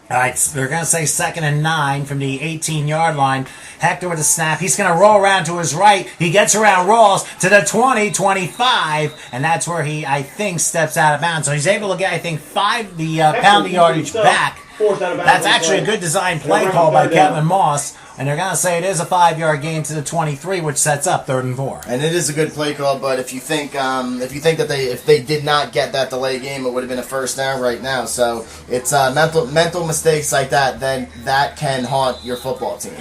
All right, so they're going to say 2nd and 9 from the 18-yard line. Hector with a snap. He's going to roll around to his right. He gets around, rolls to the 20, 25, and that's where he, I think, steps out of bounds. So he's able to get, I think, 5 pound yardage back. That's actually a good design play call by Kevin Moss, and they're going to say it is a 5-yard gain to the 23, which sets up 3rd and 4. And it is a good play call, but if you think that if they did not get that delay game, it would have been a first down right now. So it's mental mistakes like that, then that can haunt your football team.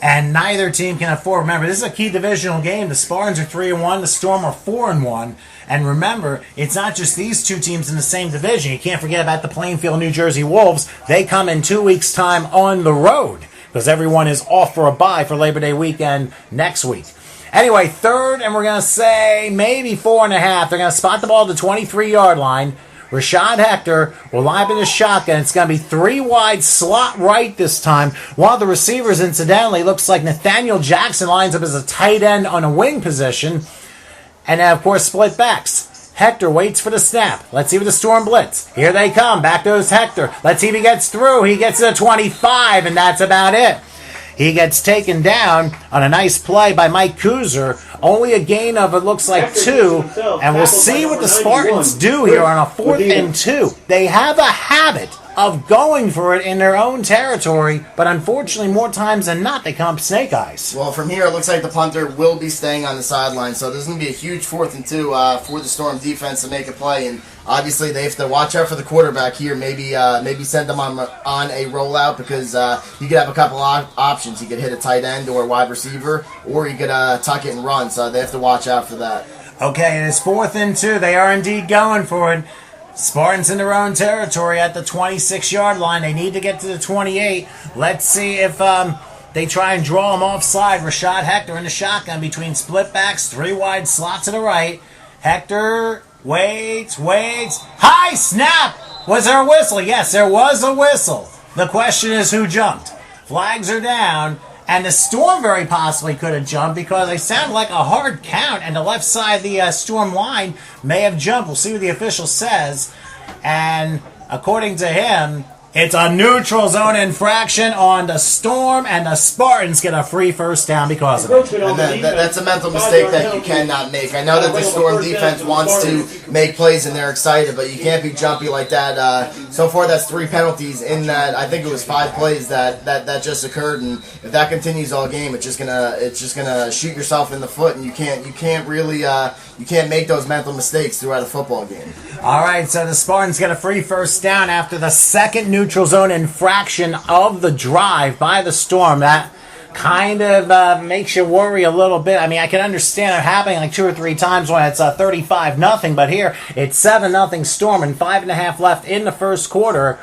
And neither team can afford. Remember, this is a key divisional game. The Spartans are 3-1. The Storm are 4-1. And remember, it's not just these 2 teams in the same division. You can't forget about the Plainfield, New Jersey Wolves. They come in 2 weeks' time on the road because everyone is off for a bye for Labor Day weekend next week. Anyway, 3rd, and we're going to say maybe 4.5. They're going to spot the ball at the 23-yard line. Rashad Hector will line up in his shotgun. It's going to be 3 wide, slot right this time. One of the receivers, incidentally, looks like Nathaniel Jackson lines up as a tight end on a wing position. And then, of course, split backs. Hector waits for the snap. Let's see what the Storm blitz. Here they come. Back goes Hector. Let's see if he gets through. He gets to the 25, and that's about it. He gets taken down on a nice play by Mike Kuzer. Only a gain of, it looks like, 2. And we'll see what the Spartans do here on a 4th and 2. They have a habit of going for it in their own territory, but unfortunately, more times than not, they come up snake eyes. Well, from here, it looks like the punter will be staying on the sideline, so there's going to be a huge 4th and 2 for the Storm defense to make a play, and obviously they have to watch out for the quarterback here. Maybe send them on a rollout, because you could have a couple options. You could hit a tight end or a wide receiver, or you could tuck it and run, so they have to watch out for that. Okay, it is 4th and 2. They are indeed going for it. Spartans in their own territory at the 26-yard line. They need to get to the 28. Let's see if they try and draw him offside. Rashad Hector in the shotgun between split backs, 3 wide slot to the right. Hector waits. High snap! Was there a whistle? Yes, there was a whistle. The question is who jumped. Flags are down. And the Storm very possibly could have jumped because they sound like a hard count, and the left side of the Storm line may have jumped. We'll see what the official says. And according to him, it's a neutral zone infraction on the Storm, and the Spartans get a free first down because of it. And that's a mental mistake that you cannot make. I know that the Storm defense wants to make plays and they're excited, but you can't be jumpy like that. So far, that's 3 penalties in that. I think it was 5 plays that just occurred, and if that continues all game, it's just gonna shoot yourself in the foot, and you can't really make those mental mistakes throughout a football game. All right, so the Spartans get a free first down after the second neutral zone infraction of the drive by the Storm. That kind of makes you worry a little bit. I mean, I can understand it happening like 2 or 3 times when it's 35-0, but here it's 7-0 Storm and 5.5 left in the first quarter.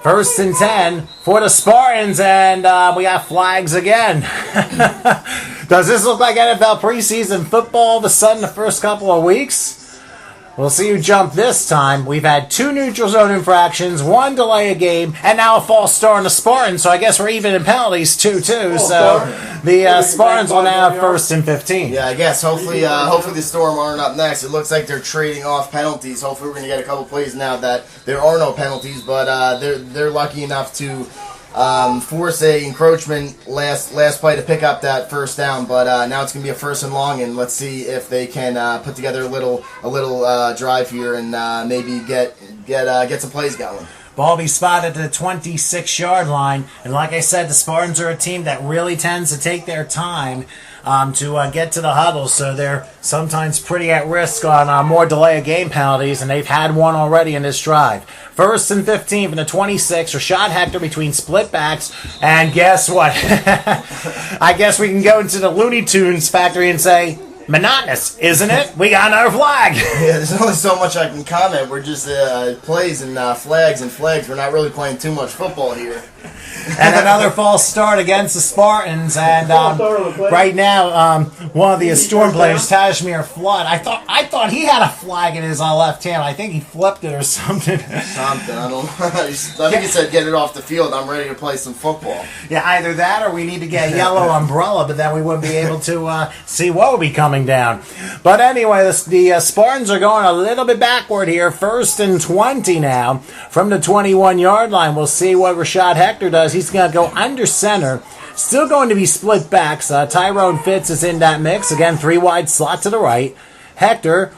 1st and 10 for the Spartans, and we got flags again. Does this look like NFL preseason football all of a sudden the first couple of weeks? We'll see who jumped this time. We've had 2 neutral zone infractions, 1 delay a game, and now a false start on the Spartans. So I guess we're even in penalties too. So the Spartans will now have 1st and 15. Yeah, I guess. Hopefully the Storm aren't up next. It looks like they're trading off penalties. Hopefully we're going to get a couple plays now that there are no penalties, but they're lucky enough to force a encroachment last play to pick up that first down, but now it's going to be a 1st and long, and let's see if they can put together a little drive here and maybe get some plays going. Ball be spotted at the 26-yard line, and like I said, the Spartans are a team that really tends to take their time to get to the huddle, so they're sometimes pretty at risk on more delay of game penalties, and they've had one already in this drive. 1st and 15 from the 26. Rashad Hector between split backs, and guess what? I guess we can go into the Looney Tunes factory and say, monotonous, isn't it? We got another flag. Yeah, there's only so much I can comment. We're just plays and flags. We're not really playing too much football here. And another false start against the Spartans. And right now, one of the Storm players, Tajmir Flood, I thought he had a flag in his left hand. I think he flipped it or something. I don't know. I think he said, "Get it off the field. I'm ready to play some football." Yeah, either that or we need to get a yellow umbrella, but then we wouldn't be able to see what would be coming down. But anyway, the Spartans are going a little bit backward here. 1st and 20 now from the 21-yard line. We'll see what Rashad Hector does. He's going to go under center. Still going to be split backs. Tyrone Fitz is in that mix. Again, 3 wide slot to the right. Hector,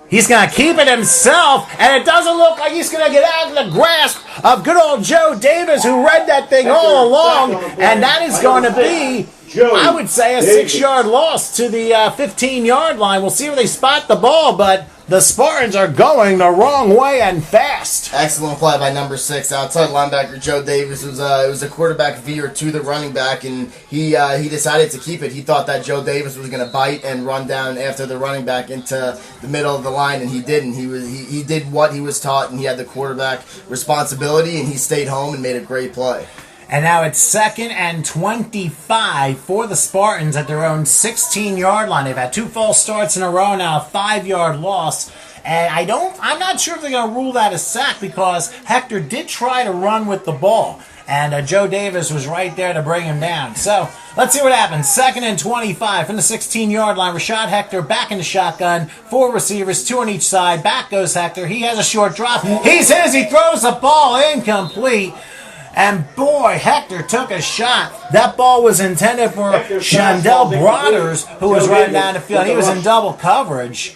he's going to keep it himself, and it doesn't look like he's going to get out of the grasp of good old Joe Davis, who read that thing all along, and that is going to be, I would say, a 6-yard loss to the 15-yard line. We'll see where they spot the ball, but the Spartans are going the wrong way and fast. Excellent play by number 6, outside linebacker Joe Davis. It was a quarterback veer to the running back, and he decided to keep it. He thought that Joe Davis was going to bite and run down after the running back into the middle of the line, and he didn't. He did what he was taught, and he had the quarterback responsibility, and he stayed home and made a great play. And now it's 2nd and 25 for the Spartans at their own 16-yard line. They've had 2 false starts in a row, now a 5-yard loss. And I'm not sure if they're going to rule that a sack, because Hector did try to run with the ball. And Joe Davis was right there to bring him down. So let's see what happens. 2nd and 25 from the 16-yard line. Rashad Hector back in the shotgun. 4 receivers, 2 on each side. Back goes Hector. He has a short drop. He's his. He throws the ball incomplete. And boy, Hector took a shot. That ball was intended for Chandel Broaders, who was running down the field. He was in double coverage.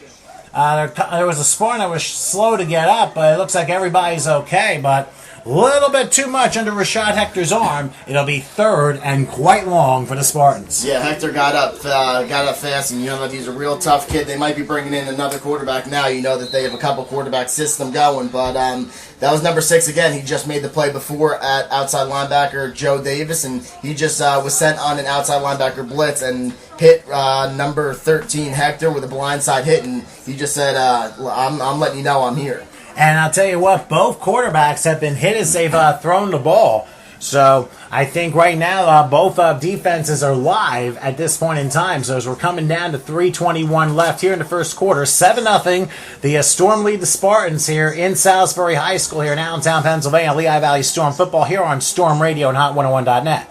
There was a Spartan that was slow to get up, but it looks like everybody's okay. But a little bit too much under Rashad Hector's arm. It'll be 3rd and quite long for the Spartans. Yeah, Hector got up fast, and you know that he's a real tough kid. They might be bringing in another quarterback now. You know that they have a couple quarterback system going, but that was number 6 again. He just made the play before at outside linebacker Joe Davis, and he just was sent on an outside linebacker blitz and hit number 13 Hector with a blindside hit, and he just said, I'm letting you know I'm here. And I'll tell you what, both quarterbacks have been hit as they've thrown the ball. So I think right now both defenses are live at this point in time. So as we're coming down to 3:21 left here in the first quarter, 7-0. The Storm lead the Spartans here in Salisbury High School here in Allentown, Pennsylvania. Lehigh Valley Storm football here on Storm Radio and Hot101.net.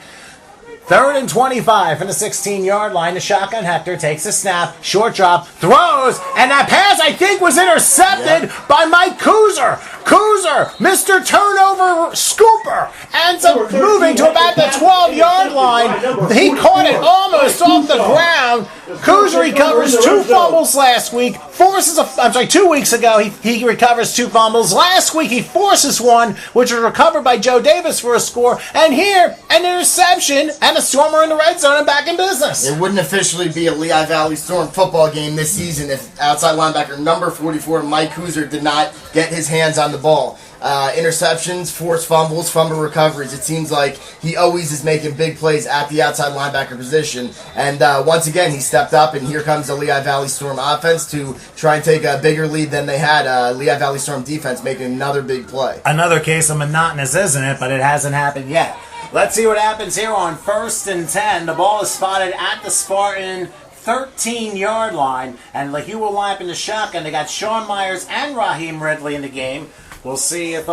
3rd and 25 from the 16-yard line. The shotgun Hector takes a snap, short drop, throws, and that pass, I think, was intercepted by Mike Kuzer. Kuzer, Mr. Turnover Scooper, ends up moving to about the 12-yard line. He caught it almost off the ground. Kuzer recovers 2 fumbles last week, 2 weeks ago, he recovers 2 fumbles. Last week, he forces one, which was recovered by Joe Davis for a score. And here, an interception, and a Storm are in the red zone and back in business. It wouldn't officially be a Lehigh Valley Storm football game this season if outside linebacker number 44, Mike Kuzer, did not get his hands on the ball. Interceptions, forced fumbles, fumble recoveries. It seems like he always is making big plays at the outside linebacker position. And once again, he stepped up, and here comes the Lehigh Valley Storm offense to try and take a bigger lead than they had. Lehigh Valley Storm defense making another big play. Another case of monotonous, isn't it? But it hasn't happened yet. Let's see what happens here on 1st and 10. The ball is spotted at the Spartan 13-yard line. And Lehigh will line up in the shotgun. They got Sean Myers and Raheem Ridley in the game. We'll see if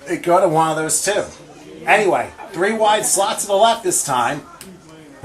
it go to one of those two. Anyway, 3 wide slots to the left this time.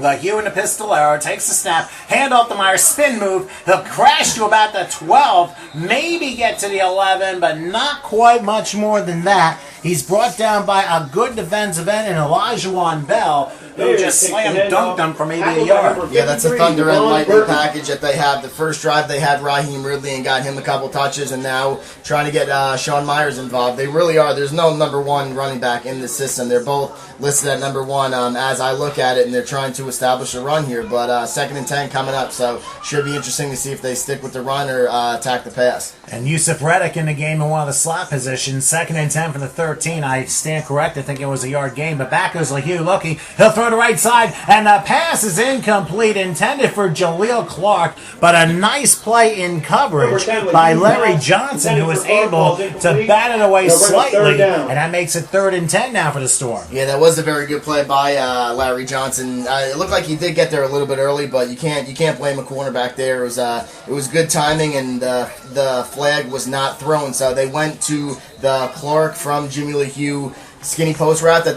Lehigh in the pistolero, takes the snap, hand off to Myers, spin move. He'll crash to about the 12, maybe get to the 11, but not quite much more than that. He's brought down by a good defensive end in Elijah Bell, who just slam dunked him for maybe a yard. Yeah, that's a Thunder and Lightning package that they have. The first drive they had Raheem Ridley and got him a couple touches, and now trying to get Sean Myers involved. They really are. There's no number one running back in the system. They're both listed at number one as I look at it, and they're trying to establish a run here. But 2nd and 10 coming up, so should be interesting to see if they stick with the run or attack the pass. And Yusuf Reddick in the game in one of the slot positions. 2nd and 10 for the 13. I stand corrected, thinking it was a yard gain, but back goes Lehigh looking. He'll throw to the right side, and the pass is incomplete, intended for Jaleel Clark, but a nice play in coverage by Larry Johnson, who was able to bat it away slightly, and that makes it 3rd and 10 now for the Storm. Yeah, that was a very good play by Larry Johnson. It looked like he did get there a little bit early, but you can't blame a cornerback there. It was good timing, and the flag was not thrown, so they went to the Clark from Jimmy Lehigh skinny post route that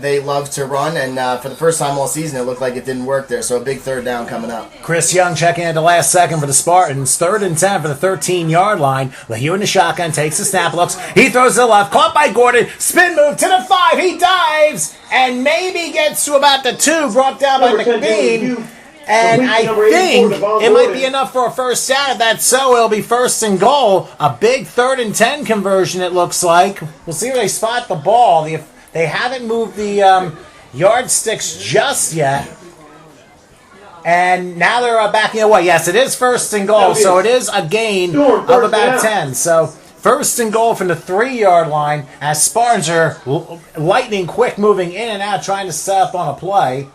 they love to run, and for the first time all season, it looked like it didn't work there. So a big 3rd down coming up. Chris Young checking in the last second for the Spartans. 3rd and 10 for the 13-yard line. Lehigh in the shotgun, takes the snap, looks. He throws to the left, caught by Gordon. Spin move to the 5. He dives and maybe gets to about the 2, brought down by McBean. And I think it might be enough for a first down. If that's so, it'll be 1st and goal. A big 3rd and 10 conversion, it looks like. We'll see where they spot the ball. They haven't moved the yardsticks just yet. And now they're backing away. Yes, it is 1st and goal, so it is a gain of about 10. So 1st and goal from the 3-yard line as Spartans are lightning quick moving in and out, trying to set up on a play.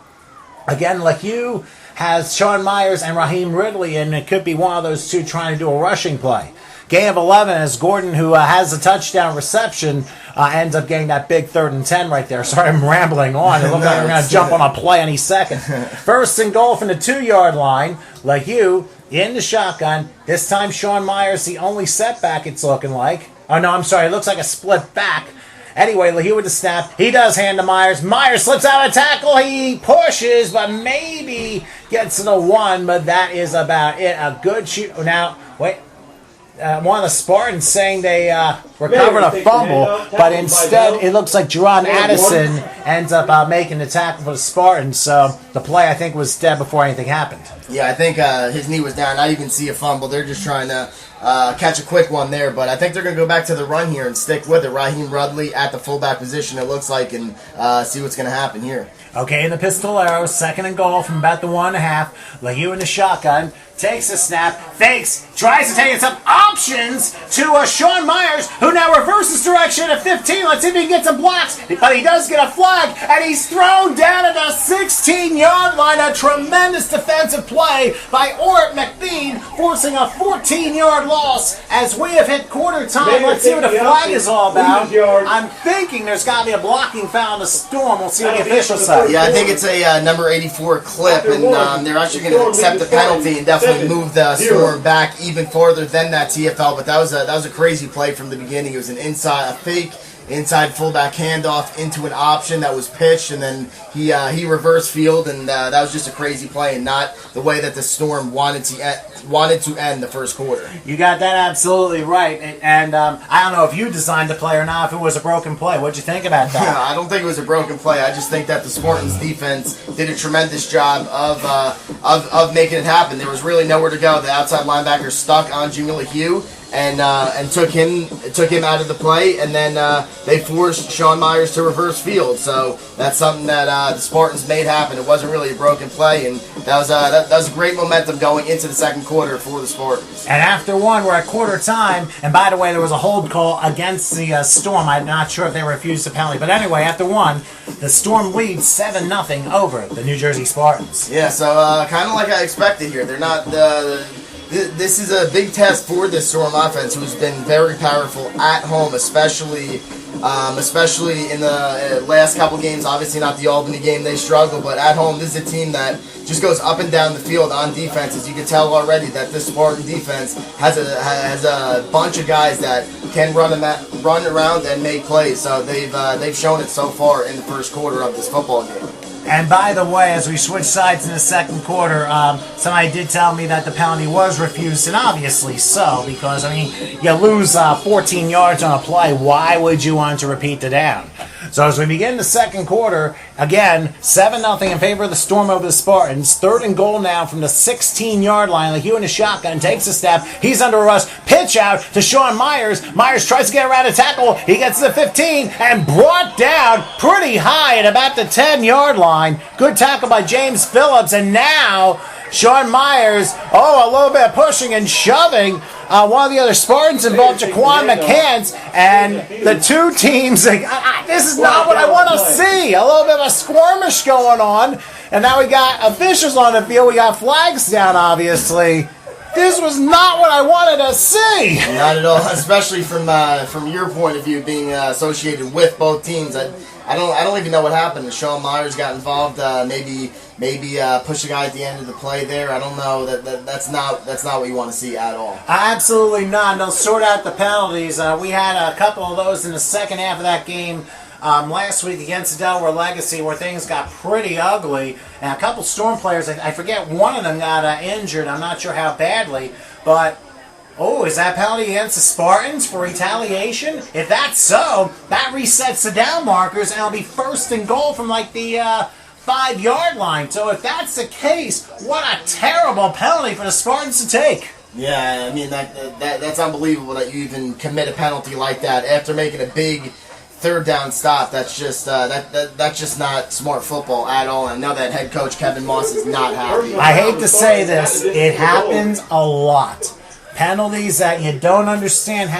Again, Lehigh has Sean Myers and Raheem Ridley, and it could be one of those two trying to do a rushing play. Gain of 11 as Gordon, who has a touchdown reception, ends up getting that big 3rd and 10 right there. Sorry, I'm rambling on. It looks like we're going to jump on a play any second. 1st and goal from the 2-yard line. Lehigh in the shotgun. This time Sean Myers, the only setback it's looking like. Oh, no, I'm sorry. It looks like a split back. Anyway, Lehigh with the snap. He does hand to Myers. Myers slips out of tackle. He pushes, but maybe gets to the 1, but that is about it. A good shoot. Now, wait. One of the Spartans saying they recovered a fumble, but instead it looks like Jerron Addison ends up making the tackle for the Spartans. So the play, I think, was dead before anything happened. Yeah, I think his knee was down. Not even see a fumble. They're just trying to catch a quick one there, but I think they're going to go back to the run here and stick with it. Raheem Ridley at the fullback position, it looks like, and see what's going to happen here. Okay, in the pistolero, 2nd and goal from about the 1.5. Lehigh in the shotgun, takes a snap, fakes, tries to take some options to Sean Myers, who now reverses direction at 15. Let's see if he can get some blocks, but he does get a flag, and he's thrown down at the 16-yard line. A tremendous defensive play by Orrit McBean, forcing a 14-yard loss as we have hit quarter time. Let's see what the flag is all about. I'm thinking there's got to be a blocking foul in the Storm. We'll see what the officials say. Yeah, I think it's a number 84 clip, and they're actually going to accept the penalty and definitely move the Storm back even farther than that TFL. But that was a crazy play from the beginning. It was a fake inside fullback handoff into an option that was pitched, and then he reversed field, and that was just a crazy play and not the way that the Storm wanted to end the first quarter. You got that absolutely right, and I don't know if you designed the play or not, if it was a broken play. What'd you think about that? I don't think it was a broken play. I just think that the Spartans defense did a tremendous job of making it happen. There was really nowhere to go. The outside linebacker stuck on Jimmy Lehigh and took him out of the play, and then they forced Sean Myers to reverse field. So that's something that the Spartans made happen. It wasn't really a broken play, and that was great momentum going into the second quarter for the Spartans. And after one, we're at quarter time. And by the way, there was a hold call against the Storm. I'm not sure if they refused the penalty, but anyway, after one, the Storm leads 7-0 over the New Jersey Spartans. Yeah, so kind of like I expected here. They're not. This is a big test for this Storm offense, who's been very powerful at home, especially in the last couple games. Obviously not the Albany game, they struggled, but at home, this is a team that just goes up and down the field on defenses. You can tell already that this Spartan defense has a bunch of guys that can run around and make plays. So they've shown it so far in the first quarter of this football game. And by the way, as we switch sides in the second quarter, somebody did tell me that the penalty was refused, and obviously so, because, I mean, you lose 14 yards on a play. Why would you want to repeat the down? So as we begin the second quarter, again, 7-0 in favor of the Storm over the Spartans. 3rd and goal now from the 16-yard line. Lehigh in the shotgun takes a step. He's under arrest. Pitch out to Sean Myers. Myers tries to get around a tackle. He gets to the 15 and brought down pretty high at about the 10-yard line. Good tackle by James Phillips. And now Sean Myers, a little bit of pushing and shoving. One of the other Spartans involved, Jaquan McCants, and the two teams, this is not what I want to see. A little bit of a skirmish going on, and now we got officials on the field. We got flags down, obviously. This was not what I wanted to see. Not at all, especially from your point of view, being associated with both teams. I don't even know what happened. Sean Myers got involved. Maybe push a guy at the end of the play there. I don't know. That's not what you want to see at all. Absolutely not. They'll sort out the penalties. We had a couple of those in the second half of that game last week against the Delaware Legacy, where things got pretty ugly. And a couple Storm players, I forget, one of them got injured. I'm not sure how badly, but. Oh, is that penalty against the Spartans for retaliation? If that's so, that resets the down markers, and it'll be 1st and goal from like the 5-yard line. So if that's the case, what a terrible penalty for the Spartans to take. Yeah, I mean that's unbelievable that you even commit a penalty like that after making a big 3rd down stop. That's just that's just not smart football at all. And I know that head coach Kevin Moss is not happy. I hate to say this, it happens a lot. Penalties that you don't understand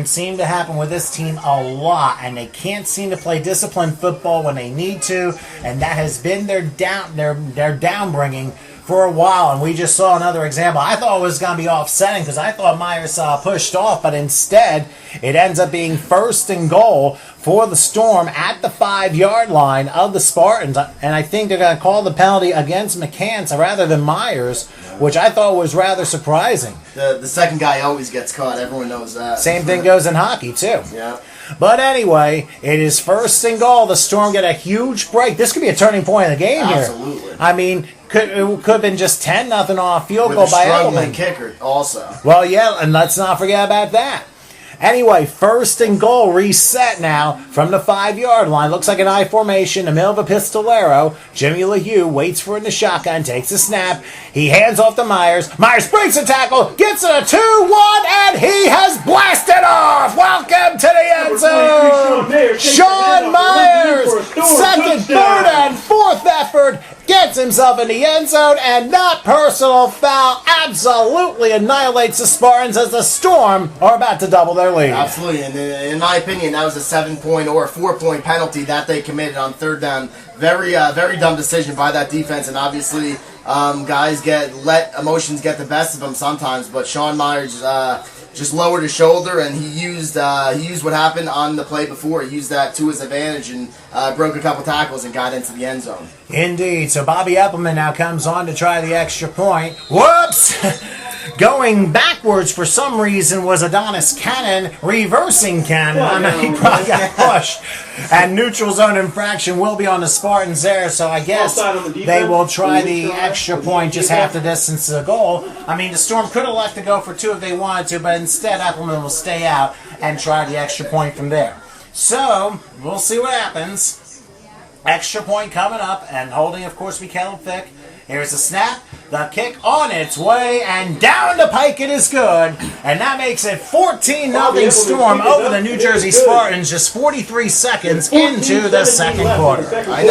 seem to happen with this team a lot, and they can't seem to play disciplined football when they need to, and that has been their downbringing for a while, and we just saw another example. I thought it was going to be offsetting because I thought Myers pushed off, but instead it ends up being 1st and goal for the Storm at the 5-yard line of the Spartans, and I think they're going to call the penalty against McCants rather than Myers, which I thought was rather surprising. The second guy always gets caught. Everyone knows that. Same thing goes in hockey, too. Yeah. But anyway, it is 1st and goal. The Storm get a huge break. This could be a turning point in the game here. Absolutely. I mean, it could have been just 10-0 on a field With goal a by struggling Edelman. kicker also. Well, yeah, and let's not forget about that. Anyway, 1st and goal reset now from the 5-yard line. Looks like an I formation in the middle of a pistolero. Jimmy LeHue waits for it in the shotgun, takes a snap. He hands off to Myers. Myers breaks a tackle, gets it a 2-1, and he has blasted off. Welcome to the end zone. Sean Myers, 2nd, 3rd, and 4th effort. Gets himself in the end zone, and that personal foul absolutely annihilates the Spartans as the Storm are about to double their lead. Absolutely, and in my opinion, that was a 7-point or a 4-point penalty that they committed on 3rd down. Very dumb decision by that defense, and obviously guys let emotions get the best of them sometimes, but Sean Myers just lowered his shoulder, and he used what happened on the play before. He used that to his advantage and broke a couple tackles and got into the end zone. Indeed. So Bobby Eppelman now comes on to try the extra point. Whoops! Going backwards for some reason was Adonis Cannon, reversing Cannon. He probably got pushed. And neutral zone infraction will be on the Spartans there, so I guess they will try the extra point just half the distance to the goal. I mean, the Storm could have left to go for 2 if they wanted to, but instead Eppelman will stay out and try the extra point from there. So, we'll see what happens. Extra point coming up, and holding, of course, be Caleb Fick. Here's the snap, the kick on its way, and down the pike it is good. And that makes it 14-0 Storm over the New Jersey Spartans just 43 seconds into the second quarter. I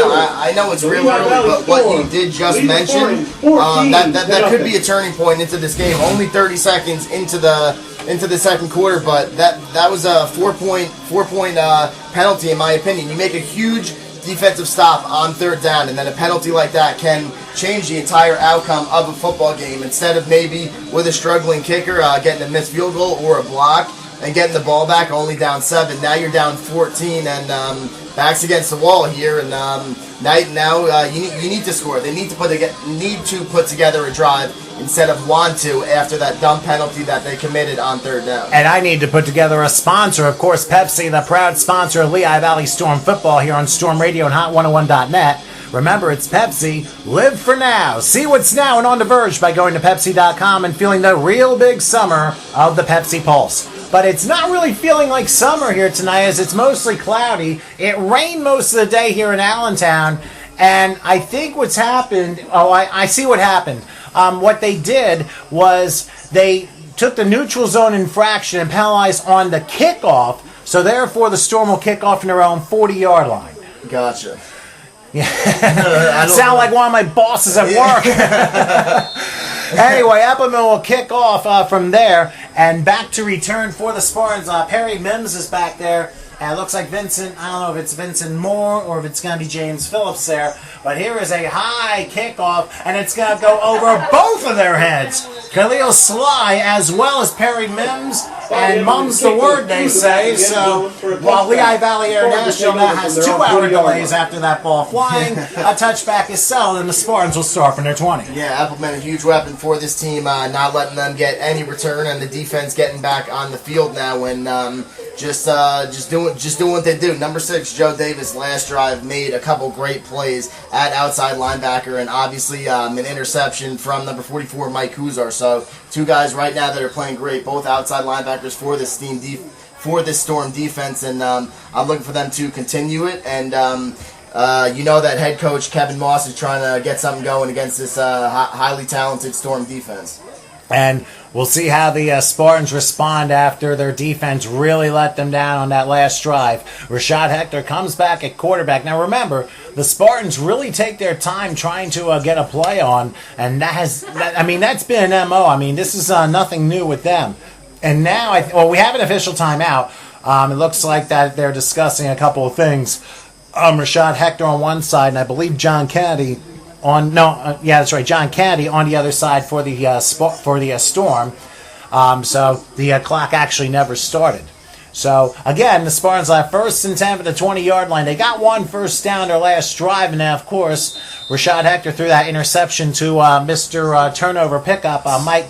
know it's real early, but what you did just mention, that could be a turning point into this game. Only 30 seconds into the second quarter, but that was a four-point penalty in my opinion. You make a huge defensive stop on 3rd down, and then a penalty like that can change the entire outcome of a football game. Instead of maybe with a struggling kicker getting a missed field goal or a block and getting the ball back only down 7, now you're down 14, and backs against the wall here, and you need to score. They need to put together a drive instead of want to after that dumb penalty that they committed on third down. And I need to put together a sponsor. Of course, Pepsi, the proud sponsor of Lehigh Valley Storm football here on Storm Radio and Hot101.net. Remember, it's Pepsi. Live for now. See what's now and on the verge by going to Pepsi.com and feeling the real big summer of the Pepsi Pulse. But it's not really feeling like summer here tonight as it's mostly cloudy. It rained most of the day here in Allentown. And I think what's happened, I see what happened. What they did was they took the neutral zone infraction and penalized on the kickoff. So therefore, the Storm will kick off in their own 40-yard line. Gotcha. Yeah. Sound like one of my bosses at work. Anyway, Epplemill will kick off from there, and back to return for the Spartans. Perry Mims is back there. It looks like Vincent, I don't know if it's Vincent Moore or if it's going to be James Phillips there. But here is a high kickoff, and it's going to go over both of their heads. Khalil Sly as well as Perry Mims, and mum's the word, they say. So while Lehigh Valley International now has 2-hour delays after that ball flying, a touchback is settled, and the Spartans will start from their 20. Yeah, Appleman, a huge weapon for this team, not letting them get any return, and the defense getting back on the field now and just doing what they do. Number 6, Joe Davis, last drive made a couple great plays at outside linebacker, and obviously an interception from number 44, Mike Kuzar. So 2 guys right now that are playing great, both outside linebackers for this Storm defense, and I'm looking for them to continue it. And that head coach Kevin Moss is trying to get something going against this highly talented Storm defense. And we'll see how the Spartans respond after their defense really let them down on that last drive. Rashad Hector comes back at quarterback. Now remember, the Spartans really take their time trying to get a play on, and that's been an MO. I mean, this is nothing new with them. And now, we have an official timeout. It looks like that they're discussing a couple of things. Rashad Hector on one side, and I believe John Kennedy John Kennedy on the other side for the Storm. So the clock actually never started. So again, the Spartans have 1st and 10 for the 20-yard line. They got 1 first down their last drive, and then of course Rashad Hector threw that interception to Mr. Turnover Pickup, Mike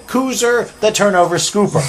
Kuzar, the turnover scooper.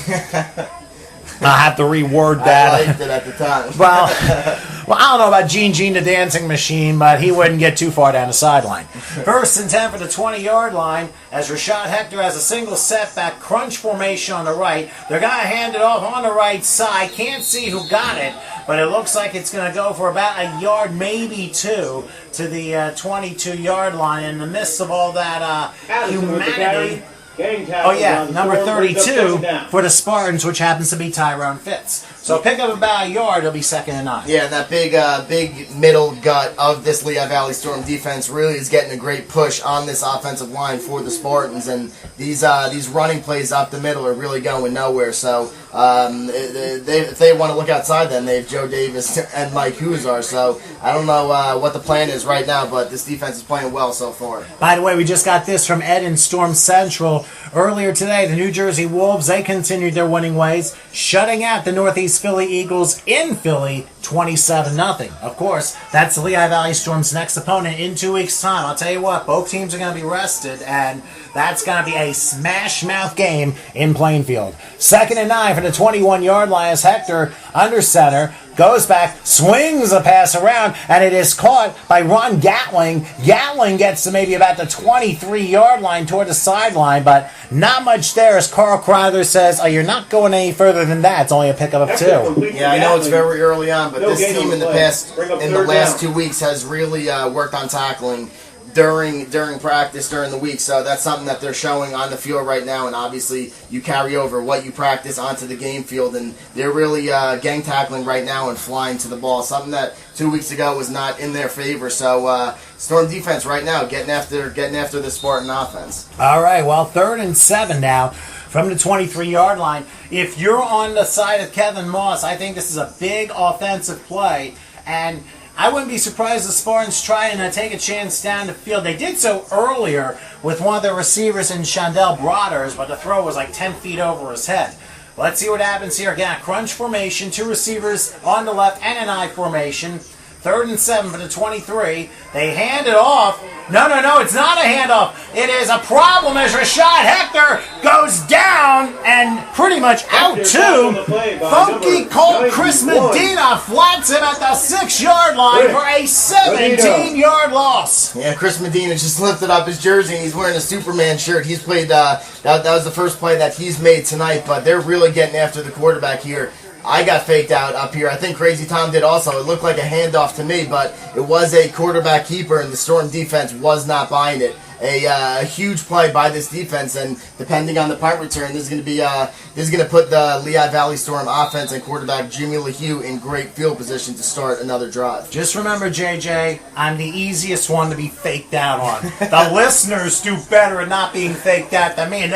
I have to reword that. I liked it at the time. Well, I don't know about Gene the Dancing Machine, but he wouldn't get too far down the sideline. 1st and 10 for the 20-yard line as Rashad Hector has a single setback crunch formation on the right. They're going to hand it off on the right side. Can't see who got it, but it looks like it's going to go for about a yard, maybe 2, to the 22-yard line. In the midst of all that humanity... number 32 for the Spartans, which happens to be Tyrone Fitz. So pick up about a yard, it'll be 2nd and 9. Yeah, and that big middle gut of this Lehigh Valley Storm defense really is getting a great push on this offensive line for the Spartans, and these running plays up the middle are really going nowhere. So if they want to look outside, then they have Joe Davis and Mike Kuzar. So I don't know what the plan is right now, but this defense is playing well so far. By the way, we just got this from Ed in Storm Central. Earlier today, the New Jersey Wolves, they continued their winning ways, shutting out the Northeast Philly Eagles in Philly 27-0. Of course, that's the Lehigh Valley Storm's next opponent in 2 weeks' time. I'll tell you what, both teams are going to be rested, and that's going to be a smash-mouth game in Plainfield. 2nd and 9 for the 21-yard line as Hector, under center, goes back, swings a pass around, and it is caught by Ron Gatling. Gatling gets to maybe about the 23-yard line toward the sideline, but not much there as Carl Crowther says, you're not going any further than that. It's only a pickup of 2. Yeah, I know it's very early on, but this team in the last 2 weeks has really worked on tackling during practice, during the week. So that's something that they're showing on the field right now, and obviously you carry over what you practice onto the game field, and they're really gang tackling right now and flying to the ball, something that 2 weeks ago was not in their favor. So Storm defense right now getting after the Spartan offense. All right, well, 3rd and 7 now from the 23-yard line. If you're on the side of Kevin Moss, I think this is a big offensive play, and I wouldn't be surprised if the Spartans try and take a chance down the field. They did so earlier with one of their receivers in Chandel Broaders, but the throw was like 10 feet over his head. Let's see what happens here. Again, a crunch formation, 2 receivers on the left and an I formation. 3rd and 7 for the 23. They hand it off. No, it's not a handoff. It is a problem as Rashad Hector goes down and pretty much out too. Funky Colt Chris Medina flats him at the 6-yard line for a 17-yard loss. Yeah, Chris Medina just lifted up his jersey and he's wearing a Superman shirt. He's played, that was the first play that he's made tonight, but they're really getting after the quarterback here. I got faked out up here. I think Crazy Tom did also. It looked like a handoff to me, but it was a quarterback keeper, and the Storm defense was not buying it. A huge play by this defense, and depending on the punt return, this is going to put the Lehigh Valley Storm offense and quarterback Jimmy LeHue in great field position to start another drive. Just remember, JJ, I'm the easiest one to be faked out on. The listeners do better at not being faked out than me, and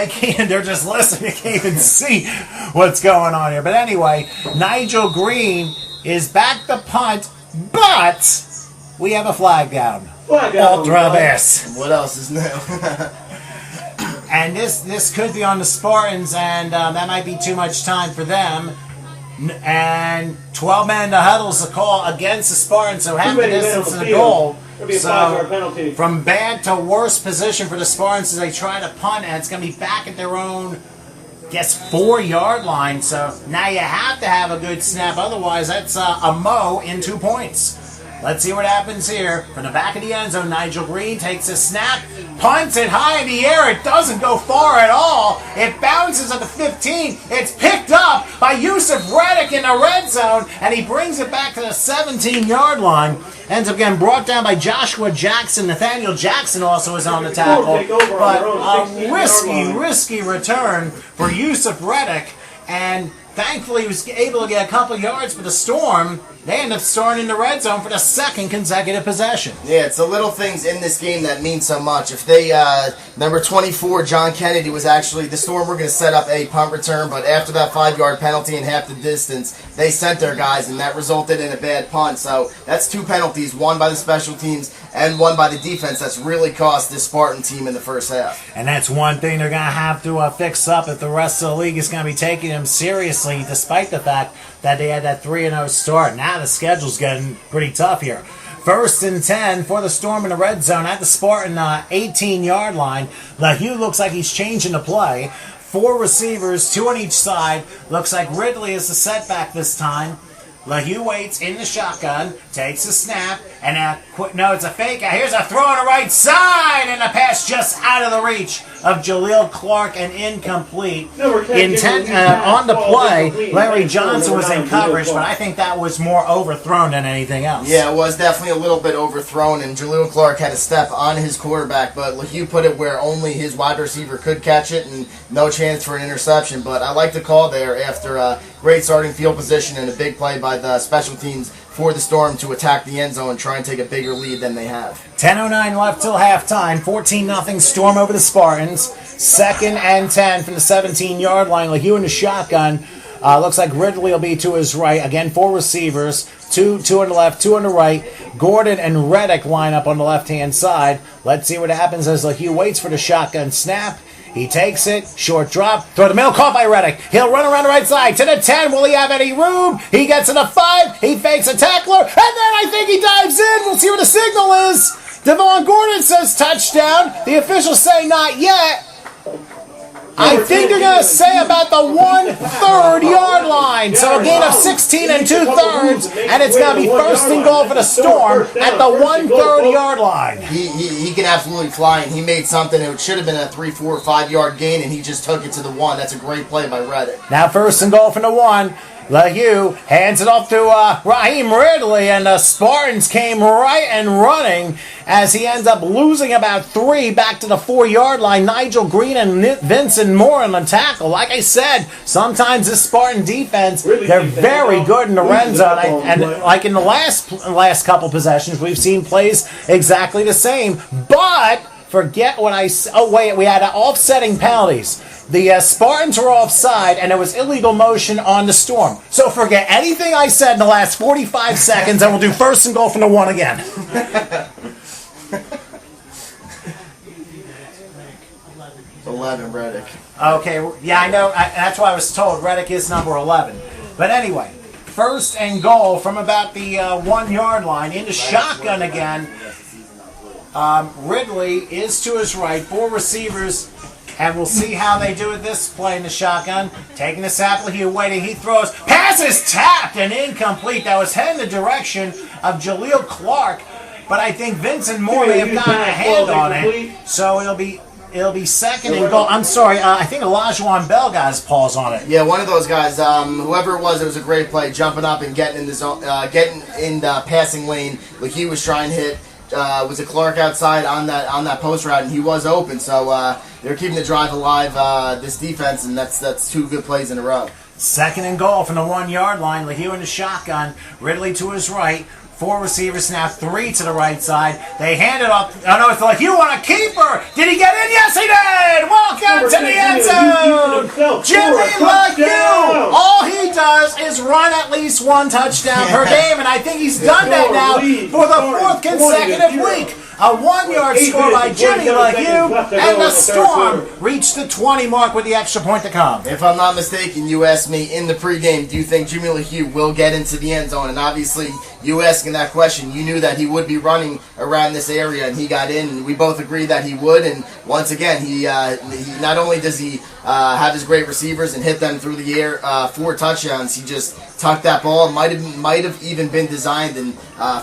they're just listening. They can't even see what's going on here. But anyway, Nigel Green is back to punt, but we have a flag down. Ultra Bass. What else is new? And this could be on the Spartans, and that might be too much time for them. And 12 men in the huddle is the call against the Spartans, so half the distance to the goal. So from bad to worse position for the Spartans as they try to punt, and it's going to be back at their own, 4-yard line. So now you have to have a good snap, otherwise that's a mow in 2 points. Let's see what happens here. From the back of the end zone, Nigel Green takes a snap, punts it high in the air. It doesn't go far at all. It bounces at the 15. It's picked up by Yusuf Reddick in the red zone, and he brings it back to the 17-yard line. Ends up getting brought down by Joshua Jackson. Nathaniel Jackson also is on the tackle. But a risky return for Yusuf Reddick, and thankfully he was able to get a couple yards for the Storm. They end up starting in the red zone for the 2nd consecutive possession. Yeah, it's the little things in this game that mean so much. If they, number 24, John Kennedy, was actually, the Storm were going to set up a punt return, but after that 5-yard penalty and half the distance, they sent their guys, and that resulted in a bad punt. So that's 2 penalties, one by the special teams and one by the defense. That's really cost this Spartan team in the first half. And that's one thing they're going to have to fix up if the rest of the league is going to be taking them seriously, despite the fact that they had that 3-0 start. Now the schedule's getting pretty tough here. 1st and 10 for the Storm in the red zone at the Spartan 18-yard line. LeHue looks like he's changing the play. 4 receivers, 2 on each side. Looks like Ridley is the setback this time. LeHue waits in the shotgun, takes a snap, and it's a fake. Here's a throw on the right side, and a pass just out of the reach of Jaleel Clark and incomplete. On the play, Larry Johnson was in coverage, but I think that was more overthrown than anything else. Yeah, it was definitely a little bit overthrown, and Jaleel Clark had a step on his quarterback, but LeHue put it where only his wide receiver could catch it, and no chance for an interception. But I like the call there after a great starting field position and a big play by the special teams for the Storm to attack the end zone and try and take a bigger lead than they have. 10:09 left till halftime. 14-0 Storm over the Spartans. 2nd and 10 from the 17-yard line. LeHue in the shotgun. Looks like Ridley will be to his right. Again, 4 receivers. Two on the left, 2 on the right. Gordon and Reddick line up on the left-hand side. Let's see what happens as LeHue waits for the shotgun snap. He takes it, short drop, throw the middle, caught by Reddick. He'll run around the right side to the 10. Will he have any room? He gets to the 5. He fakes a tackler, and then I think he dives in. We'll see what the signal is. Devon Gordon says touchdown. The officials say not yet. I think they're going to say about the 1/3 yard line. So a gain of 16 2/3, and it's going to be 1st and goal for the Storm at the 1/3 yard line. He can absolutely fly, and he made something. It should have been a 3, 4, 5 yard gain, and he just took it to the 1. That's a great play by Reddick. Now 1st and goal from the 1. LeHue hands it off to Raheem Ridley, and the Spartans came right and running as he ends up losing about 3 back to the 4-yard line. Nigel Green and Vincent Moore on the tackle. Like I said, sometimes this Spartan defense, they're very good in the red zone. And like in the last couple possessions, we've seen plays exactly the same. But forget what I said. Oh, wait, we had offsetting penalties. The Spartans were offside, and there was illegal motion on the Storm. So forget anything I said in the last 45 seconds, and we'll do 1st and goal from the 1 again. 11, Reddick. Okay, yeah, I know. That's why I was told Reddick is number 11. But anyway, first and goal from about the 1 yard line into shotgun again. Ridley is to his right, 4 receivers, and we'll see how they do with this play in the shotgun. Taking the snap, Lehigh waiting, he throws. Pass is tapped and incomplete. That was heading the direction of Jaleel Clark, but I think Vincent Moore may have gotten a hand on it, so it'll be second and goal. I'm sorry, I think Elijah Bell got his paws on it. Yeah, one of those guys. Whoever it was a great play, jumping up and getting in the zone, getting in the passing lane. Like he was trying to hit. Was it Clark outside on that post route, and he was open. So they're keeping the drive alive. This defense, and that's 2 good plays in a row. Second and goal from the 1 yard line. Lehigh in the shotgun. Ridley to his right. 4 receivers now, 3 to the right side. They hand it off. Oh no, it's Lehigh on a keeper. Did he get in? Yes, he did. Welcome to the end zone. Jimmy Lehigh. All he does is run at least 1 touchdown per game, and I think he's done that now for the 4th consecutive week. A 1 yard score by Jimmy Lehigh, and the Storm reached the 20 mark with the extra point to come. If I'm not mistaken, you asked me in the pregame, do you think Jimmy Lehigh will get into the end zone? And obviously, you asking that question, you knew that he would be running around this area, and he got in, and we both agreed that he would. And once again, he not only does he have his great receivers and hit them through the air, 4 touchdowns, he just tucked that ball. Might have even been designed and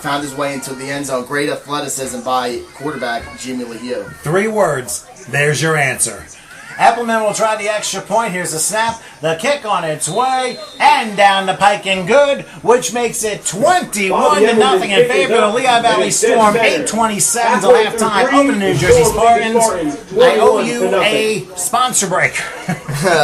found his way into the end zone. Great athleticism by quarterback Jimmy Lehigh. 3 words. There's your answer. Eppelman will try the extra point. Here's the snap. The kick on its way. And down the pike and good, which makes it 21-0 in favor of the Lehigh Valley Storm. 8:27 till halftime. Open New Jersey Spartans. I owe you a sponsor break.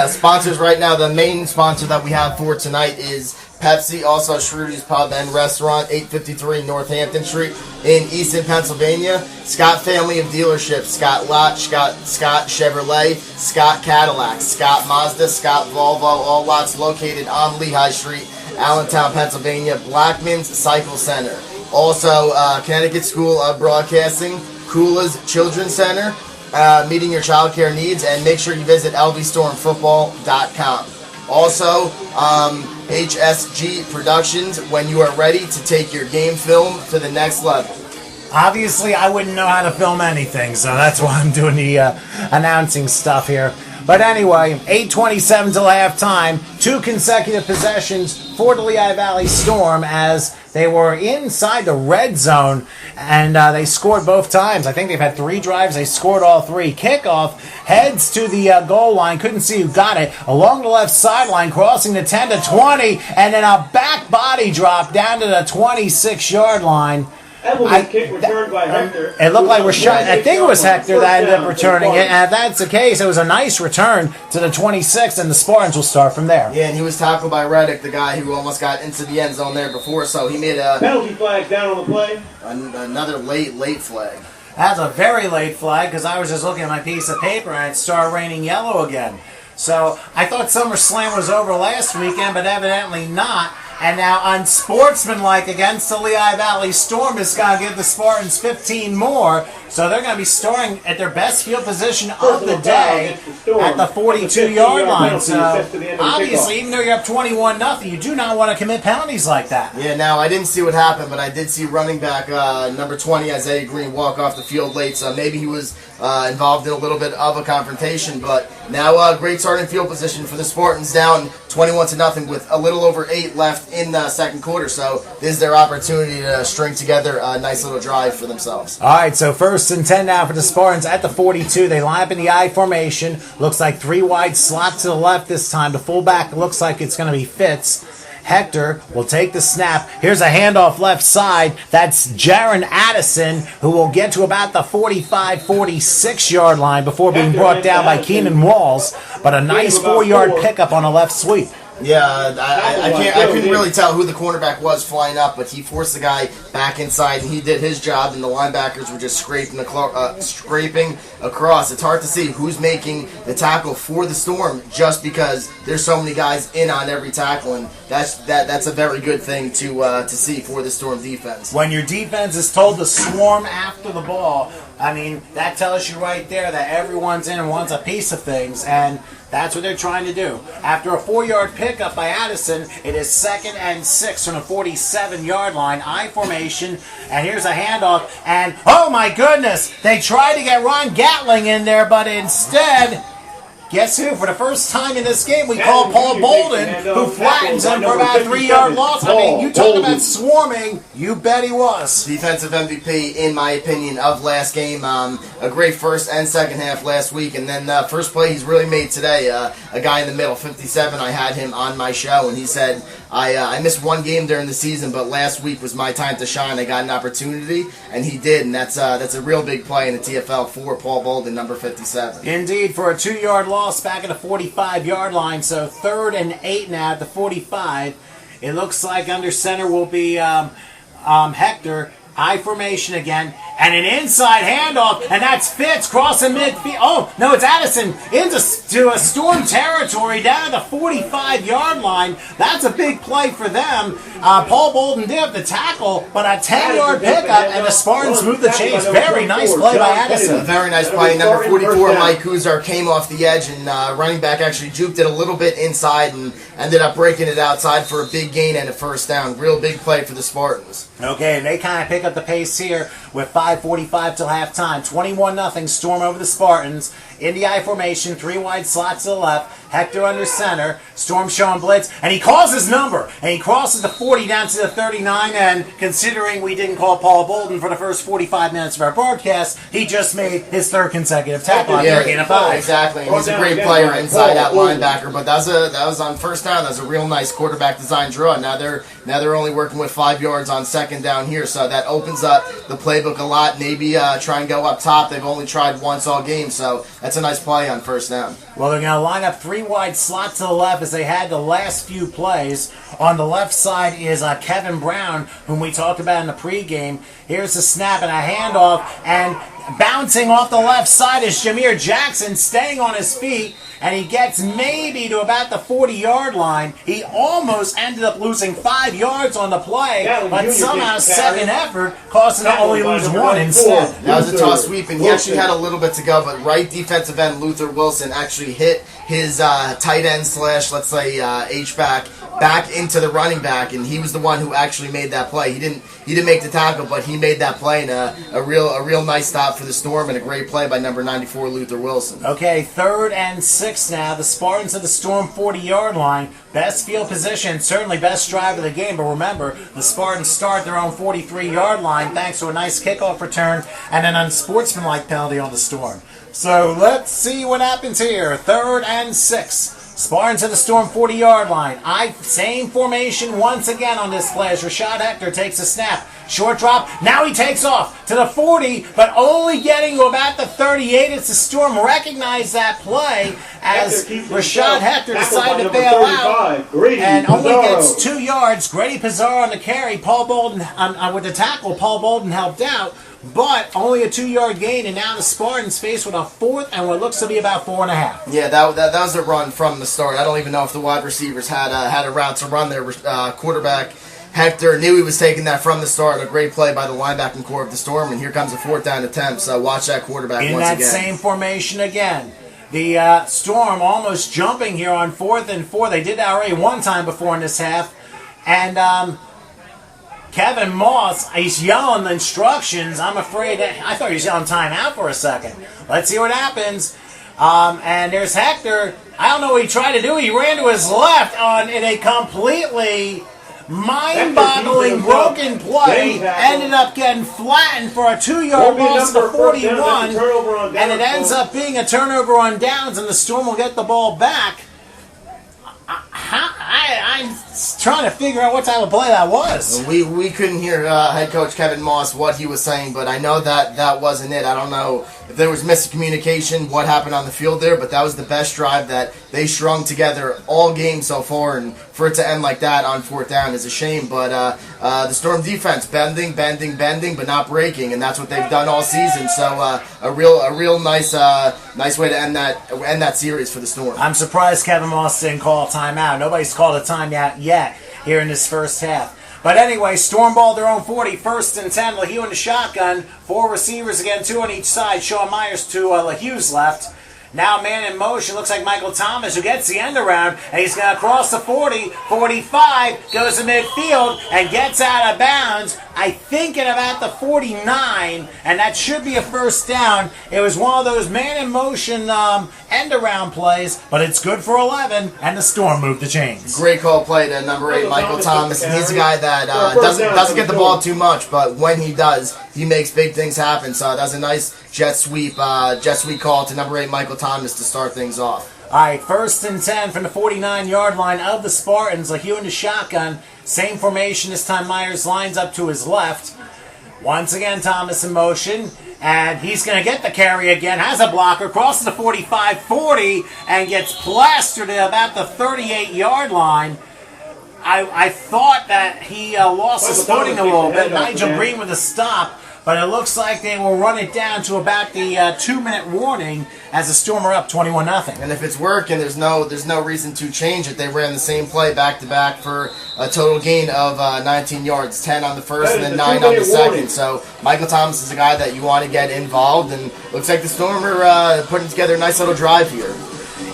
Sponsors right now, the main sponsor that we have for tonight is Pepsi, also Schroeder's Pub and Restaurant, 853 Northampton Street in Easton, Pennsylvania. Scott Family of Dealerships, Scott Lott, Scott Chevrolet, Scott Cadillac, Scott Mazda, Scott Volvo, all lots located on Lehigh Street, Allentown, Pennsylvania. Blackman's Cycle Center. Also, Connecticut School of Broadcasting, Kula's Children's Center, meeting your child care needs, and make sure you visit lvstormfootball.com. Also, HSG Productions, when you are ready to take your game film to the next level. Obviously, I wouldn't know how to film anything, so that's why I'm doing the announcing stuff here. But anyway, 8:27 till halftime, 2 consecutive possessions for the Lehigh Valley Storm as they were inside the red zone, and they scored both times. I think they've had 3 drives. They scored all 3. Kickoff heads to the goal line. Couldn't see who got it. Along the left sideline, crossing the 10 to 20, and then a back body drop down to the 26-yard line. Kick returned by Hector. It looked like I think it was Hector that ended up returning it, and if that's the case, it was a nice return to the 26, and the Spartans will start from there. Yeah, and he was tackled by Reddick, the guy who almost got into the end zone there before, so he made a penalty flag down on the play. Another late flag. That's a very late flag, because I was just looking at my piece of paper, and it started raining yellow again. So I thought SummerSlam was over last weekend, but evidently not. And now unsportsmanlike against the Lehigh Valley Storm is going to give the Spartans 15 more. So they're going to be starting at their best field position of the day at the 42-yard line. So obviously, even though you're up 21-0, you do not want to commit penalties like that. Yeah, now I didn't see what happened, but I did see running back number 20, Isaiah Green, walk off the field late. So maybe he was involved in a little bit of a confrontation. But now great starting field position for the Spartans, down 21-0 with a little over 8 left in the second quarter. So this is their opportunity to string together a nice little drive for themselves. All right, so 1st and 10 now for the Spartans at the 42. They line up in the I formation. Looks like 3 wide, slot to the left this time. The fullback looks like it's going to be Fitz. Hector will take the snap. Here's a handoff left side. That's Jaron Addison, who will get to about the 45, 46-yard line before being brought down by Keenan Walls. But a nice 4-yard pickup on a left sweep. Yeah, I couldn't really tell who the cornerback was flying up, but he forced the guy back inside, and he did his job, and the linebackers were just scraping across. It's hard to see who's making the tackle for the Storm just because there's so many guys in on every tackle, and that's a very good thing to see for the Storm defense. When your defense is told to swarm after the ball, I mean, that tells you right there that everyone's in and wants a piece of things, and That's what they're trying to do. After a 4-yard pickup by Addison, it is 2nd and 6 from the 47-yard line. I formation, and here's a handoff. And, oh my goodness, they tried to get Ron Gatling in there, but instead, guess who? For the first time in this game, we call Paul Bolden, who flattens him for about a 3-yard loss. I mean, you talk about swarming, you bet he was. Defensive MVP, in my opinion, of last game. A great first and second half last week. And then first play he's really made today, a guy in the middle, 57, I had him on my show, and he said, I missed one game during the season, but last week was my time to shine. I got an opportunity, and he did, and that's a real big play in the TFL for Paul Bolden, number 57. Indeed, for a 2-yard loss back at the 45-yard line, so 3rd and 8 now at the 45. It looks like under center will be Hector. I formation again, and an inside handoff, and that's Fitz crossing midfield. Oh, no, it's Addison into a Storm territory down at the 45-yard line. That's a big play for them. Paul Bolden did have the tackle, but a 10-yard pickup, and the Spartans moved the chains. Very nice play by Addison. A very nice play. Number 44, Mike Kuzar, came off the edge, and running back actually juked it a little bit inside and ended up breaking it outside for a big gain and a first down. Real big play for the Spartans. Okay, and they kind of pick up the pace here with 5:45 till halftime. 21-0 Storm over the Spartans. In the I formation, 3 wide slots to the left. Hector under center. Storm showing blitz, and he calls his number, and he crosses the 40 down to the 39. And considering we didn't call Paul Bolden for the first 45 minutes of our broadcast, he just made his 3rd consecutive tackle on 3rd and 5. Exactly. And he's a great player inside that linebacker, but that was on first down. That was a real nice quarterback design draw. Now they're only working with 5 yards on second down here, so that opens up the playbook a lot. Maybe try and go up top. They've only tried once all game, so that's a nice play on first down. Well, they're going to line up 3 wide slots to the left as they had the last few plays. On the left side is Kevin Brown, whom we talked about in the pregame. Here's a snap and a handoff, and bouncing off the left side is Jameer Jackson, staying on his feet, and he gets maybe to about the 40-yard line. He almost ended up losing 5 yards on the play, but somehow second effort caused him to only lose 1 instead. That was a toss sweep, and he actually had a little bit to go, but right defensive end Luther Wilson actually hit his tight end slash, let's say, H-back back into the running back, and he was the one who actually made that play. He didn't make the tackle, but he made that play, and a real nice stop for the Storm, and a great play by number 94 Luther Wilson. Okay, 3rd and 6 now. The Spartans at the Storm 40-yard line. Best field position, certainly best drive of the game, but remember, the Spartans start their own 43-yard line thanks to a nice kickoff return and an unsportsmanlike penalty on the Storm. So let's see what happens here. 3rd and 6. Spartans at the Storm 40-yard line. Same formation once again on this play as Rashad Hector takes a snap. Short drop. Now he takes off to the 40, but only getting to about the 38. It's the Storm recognize that play as Rashad Hector decided to bail out and only gets 2 yards. Grady Pizarro on the carry. Paul Bolden with the tackle. Paul Bolden helped out, but only a 2-yard gain, and now the Spartans face with a 4th and what looks to be about 4.5. Yeah, that was a run from the start. I don't even know if the wide receivers had a route to run. Their quarterback Hector knew he was taking that from the start. A great play by the linebacking core of the Storm, and here comes a 4th down attempt. So watch that quarterback once again. In that same formation again. The Storm almost jumping here on 4th and 4. They did that already one time before in this half, and Kevin Moss, he's yelling the instructions. I'm afraid I thought he was yelling timeout for a second. Let's see what happens. And there's Hector. I don't know what he tried to do. He ran to his left in a completely mind-boggling broken play. Ended up getting flattened for a 2-yard loss to 41. And it ends up being a turnover on downs, and the Storm will get the ball back. I'm trying to figure out what type of play that was. We couldn't hear head coach Kevin Moss what he was saying, but I know that wasn't it. I don't know if there was miscommunication, what happened on the field there, but that was the best drive that they strung together all game so far, and for it to end like that on 4th down is a shame. But the Storm defense bending, but not breaking, and that's what they've done all season. So a real nice way to end that series for the Storm. I'm surprised Kevin Moss didn't call a timeout. Nobody's called a timeout yet here in this first half. But anyway, Storm ball their own 40, 1st and 10. LeHue in the shotgun. 4 receivers again, 2 on each side. Sean Myers to LeHue's left. Now man in motion, looks like Michael Thomas, who gets the end around, and he's going to cross the 40, 45, goes to midfield, and gets out of bounds, I think at about the 49, and that should be a first down. It was one of those man in motion end around plays, but it's good for 11, and the Storm moved the chains. Great call play to number 8, Michael Thomas. And he's a guy that doesn't get the ball too much, but when he does, he makes big things happen. So that's a nice jet sweep call to number 8, Michael Thomas, to start things off. All right, 1st and 10 from the 49-yard line of the Spartans. LeHue in the shotgun. Same formation. This time Myers lines up to his left. Once again, Thomas in motion. And he's going to get the carry again. Has a blocker. Crosses the 45-40 and gets plastered at about the 38-yard line. I thought that he lost his footing a little bit. Nigel Green with a stop. But it looks like they will run it down to about the 2-minute warning as the Storm are up 21-0. And if it's working, there's no reason to change it. They ran the same play back-to-back for a total gain of 19 yards, 10 on the first and then 9 on the second. So Michael Thomas is a guy that you want to get involved, and looks like the Storm are putting together a nice little drive here.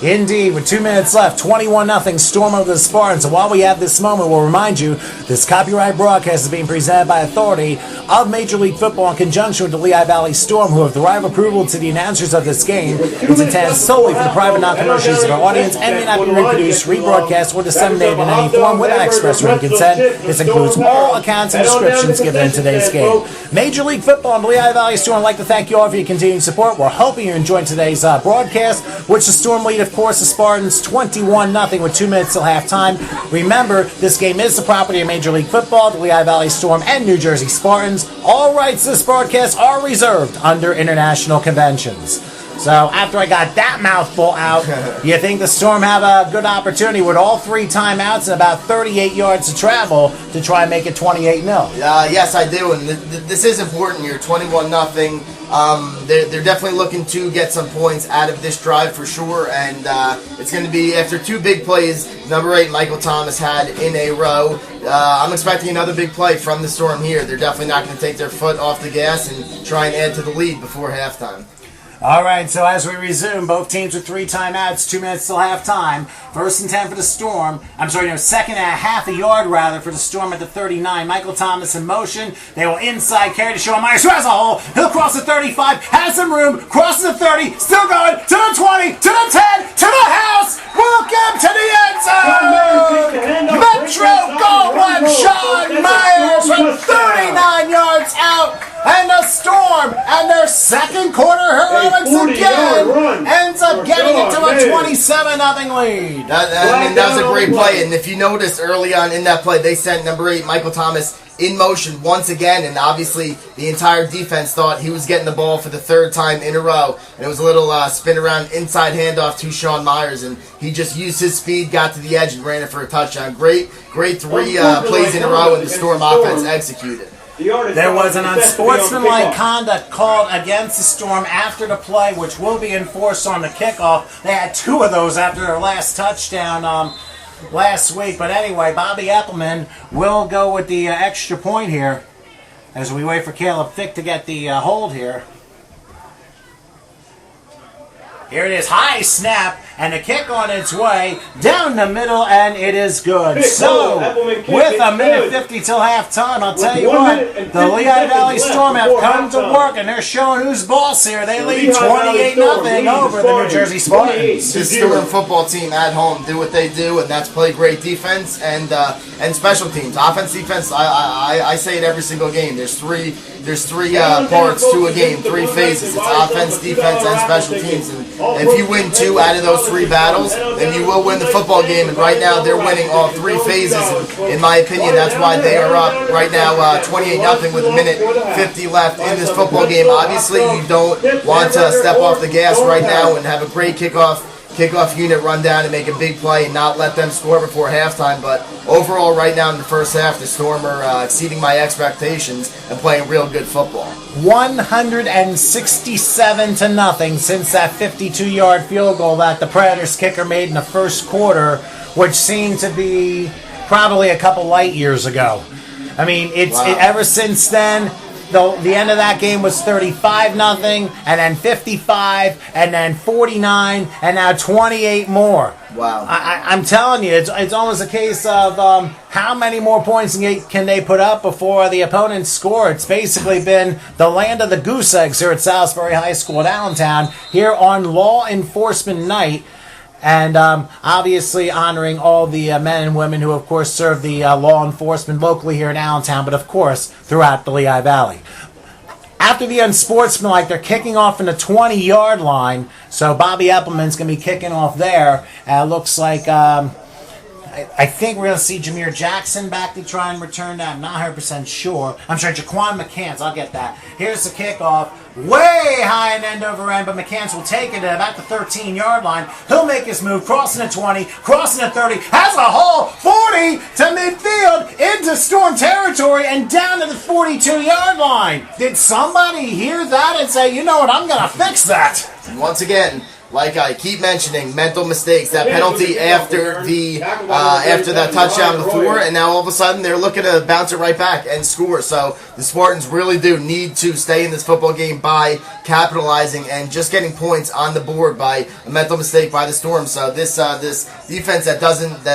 Indeed, with 2 minutes left, 21-0 Storm over the Spartans. So while we have this moment, we'll remind you this copyright broadcast is being presented by authority of Major League Football in conjunction with the Lehigh Valley Storm, who have the right of approval to the announcers of this game. It's intended solely for the private non-commercial use of our audience and may not be reproduced, rebroadcast, or disseminated in any form without express written consent. This includes all accounts and descriptions given in today's game. Major League Football and the Lehigh Valley Storm, I'd like to thank you all for your continued support. We're hoping you're enjoying today's broadcast, which the Storm lead, of course, the Spartans 21-0 with 2 minutes till halftime. Remember, this game is the property of Major League Football, the Lehigh Valley Storm, and New Jersey Spartans. All rights to this broadcast are reserved under international conventions. So after I got that mouthful out, you think the Storm have a good opportunity with all 3 timeouts and about 38 yards to travel to try and make it 28-0? Yes, I do, and this is important here, 21-0. They're definitely looking to get some points out of this drive for sure, and it's going to be after 2 big plays number 8 Michael Thomas had in a row. I'm expecting another big play from the Storm here. They're definitely not going to take their foot off the gas and try and add to the lead before halftime. All right, so as we resume, both teams with 3 timeouts, 2 minutes till halftime. 1st and 10 for the Storm. Second and a half a yard rather for the Storm at the 39. Michael Thomas in motion. They will inside carry to Sean Myers, who has a hole. He'll cross the 35, has some room, crosses the 30, still going to the 20, to the 10, to the house. Welcome to the end zone. Metro Goldwyn, Sean Myers from 39 yards out. And the Storm and their second quarter heroics again ends up getting it to a 27-0 lead. That was a great play. And if you noticed early on in that play, they sent number 8 Michael Thomas in motion once again, and obviously the entire defense thought he was getting the ball for the 3rd time in a row, and it was a little spin around inside handoff to Sean Myers, and he just used his speed, got to the edge, and ran it for a touchdown. Great 3 plays in a row, and the Storm offense executed. There was an unsportsmanlike conduct called against the Storm after the play, which will be enforced on the kickoff. They had 2 of those after their last touchdown last week. But anyway, Bobby Eppelman will go with the extra point here as we wait for Caleb Fick to get the hold here. Here it is, high snap, and the kick on its way down the middle, and it is good. So, with a minute 50 till halftime, I'll tell you what, the Lehigh Valley Storm have come to work, and they're showing who's boss here. They lead 28-0 over the New Jersey Spartans. This Storm football team at home do what they do, and that's play great defense and special teams. Offense, defense, I say it every single game. There's three parts to a game, 3 phases. It's offense, defense, and special teams. And if you win 2 out of those 3 battles, then you will win the football game. And right now, they're winning all 3 phases. And in my opinion, that's why they are up right now 28-0 with a minute 50 left in this football game. Obviously, you don't want to step off the gas right now and have a great kickoff unit run down and make a big play and not let them score before halftime. But overall, right now in the first half, the Storm are exceeding my expectations and playing real good football. 167-0 since that 52-yard field goal that the Predators kicker made in the first quarter, which seemed to be probably a couple light years ago. I mean, ever since then, the end of that game was 35-0, and then 55, and then 49, and now 28 more. Wow. I'm telling you, it's almost a case of how many more points can they put up before the opponents score. It's basically been the land of the goose eggs here at Salisbury High School in Allentown here on Law Enforcement Night. And obviously honoring all the men and women who, of course, serve the law enforcement locally here in Allentown, but, of course, throughout the Lehigh Valley. After the unsportsmanlike, they're kicking off in the 20-yard line, so Bobby Eppelman's going to be kicking off there. It looks like, I think we're going to see Jameer Jackson back to try and return that. I'm not 100% sure. I'm sorry, Jaquan McCants. I'll get that. Here's the kickoff. Way high and end over end, but McCants will take it at about the 13-yard line. He'll make his move, crossing the 20, crossing the 30, has a hole, 40 to midfield, into Storm territory, and down to the 42-yard line. Did somebody hear that and say, you know what, I'm going to fix that? And once again, like I keep mentioning, mental mistakes. That penalty after that touchdown before, and now all of a sudden they're looking to bounce it right back and score. So the Spartans really do need to stay in this football game by capitalizing and just getting points on the board by a mental mistake by the Storm. So this defense that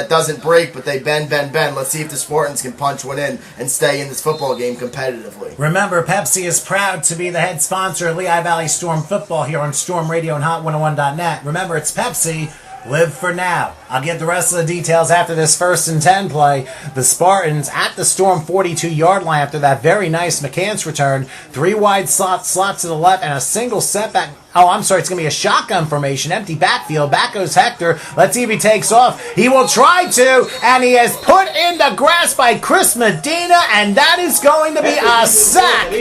doesn't break, but they bend. Let's see if the Spartans can punch one in and stay in this football game competitively. Remember, Pepsi is proud to be the head sponsor of Lehigh Valley Storm football here on Storm Radio and Hot 101.net. Remember, it's Pepsi. Live for now. I'll get the rest of the details after this 1st and 10 play. The Spartans at the Storm 42-yard line after that very nice McCants return. 3 wide slots to the left and a single setback. Oh, I'm sorry, it's going to be a shotgun formation. Empty backfield. Back goes Hector. Let's see if he takes off. He will try to, and he is put in the grass by Chris Medina, and that is going to be a sack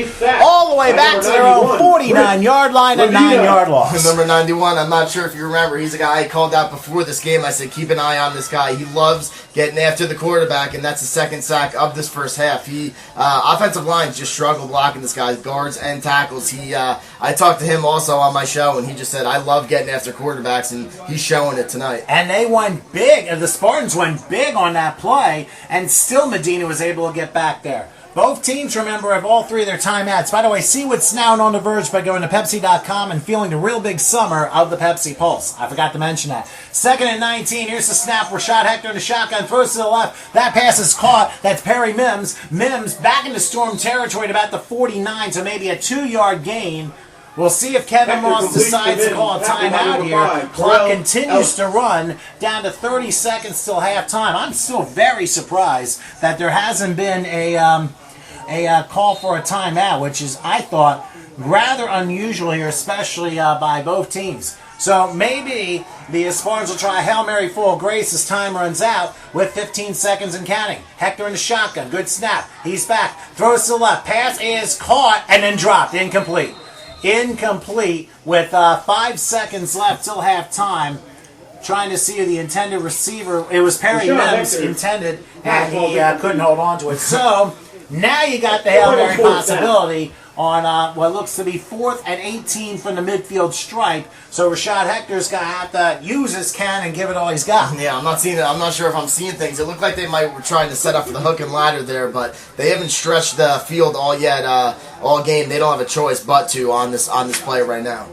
all the way back to their own 49-yard line, a 9-yard loss. Number 91, I'm not sure if you remember, he's a guy I called out before this game. I said, keep an eye on this guy. He loves getting after the quarterback, and that's the second sack of this first half. Offensive line just struggled blocking this guy, guards and tackles. I talked to him also on my show, and he just said, I love getting after quarterbacks, and he's showing it tonight. And they went big, and the Spartans went big on that play, and still Medina was able to get back there. Both teams, remember, have all 3 of their timeouts. By the way, see what's now on the verge by going to Pepsi.com and feeling the real big summer of the Pepsi Pulse. I forgot to mention that. 2nd and 19. Here's the snap. Rashad Hector in the shotgun. Throws to the left. That pass is caught. That's Perry Mims. Mims back into Storm territory at about the 49, so maybe a 2-yard gain. We'll see if Kevin Moss decides to call a timeout here. Clock continues to run down to 30 seconds till halftime. I'm still very surprised that there hasn't been a call for a timeout, which is, I thought, rather unusual here, especially by both teams. So maybe the Spartans will try a Hail Mary full of grace as time runs out with 15 seconds and counting. Hector in the shotgun. Good snap. He's back. Throws to the left. Pass is caught and then dropped. Incomplete. Incomplete with 5 seconds left till halftime. Trying to see who the intended receiver. It was Perry Mims intended, and he couldn't hold on to it. So now you got the Hail Mary possibility on what looks to be 4th and 18 from the midfield stripe. So Rashad Hector's going to have to use his can and give it all he's got. Yeah, I'm not seeing it. I'm not sure if I'm seeing things. It looked like they might were trying to set up for the hook and ladder there, but they haven't stretched the field all yet, all game. They don't have a choice but to on this play right now.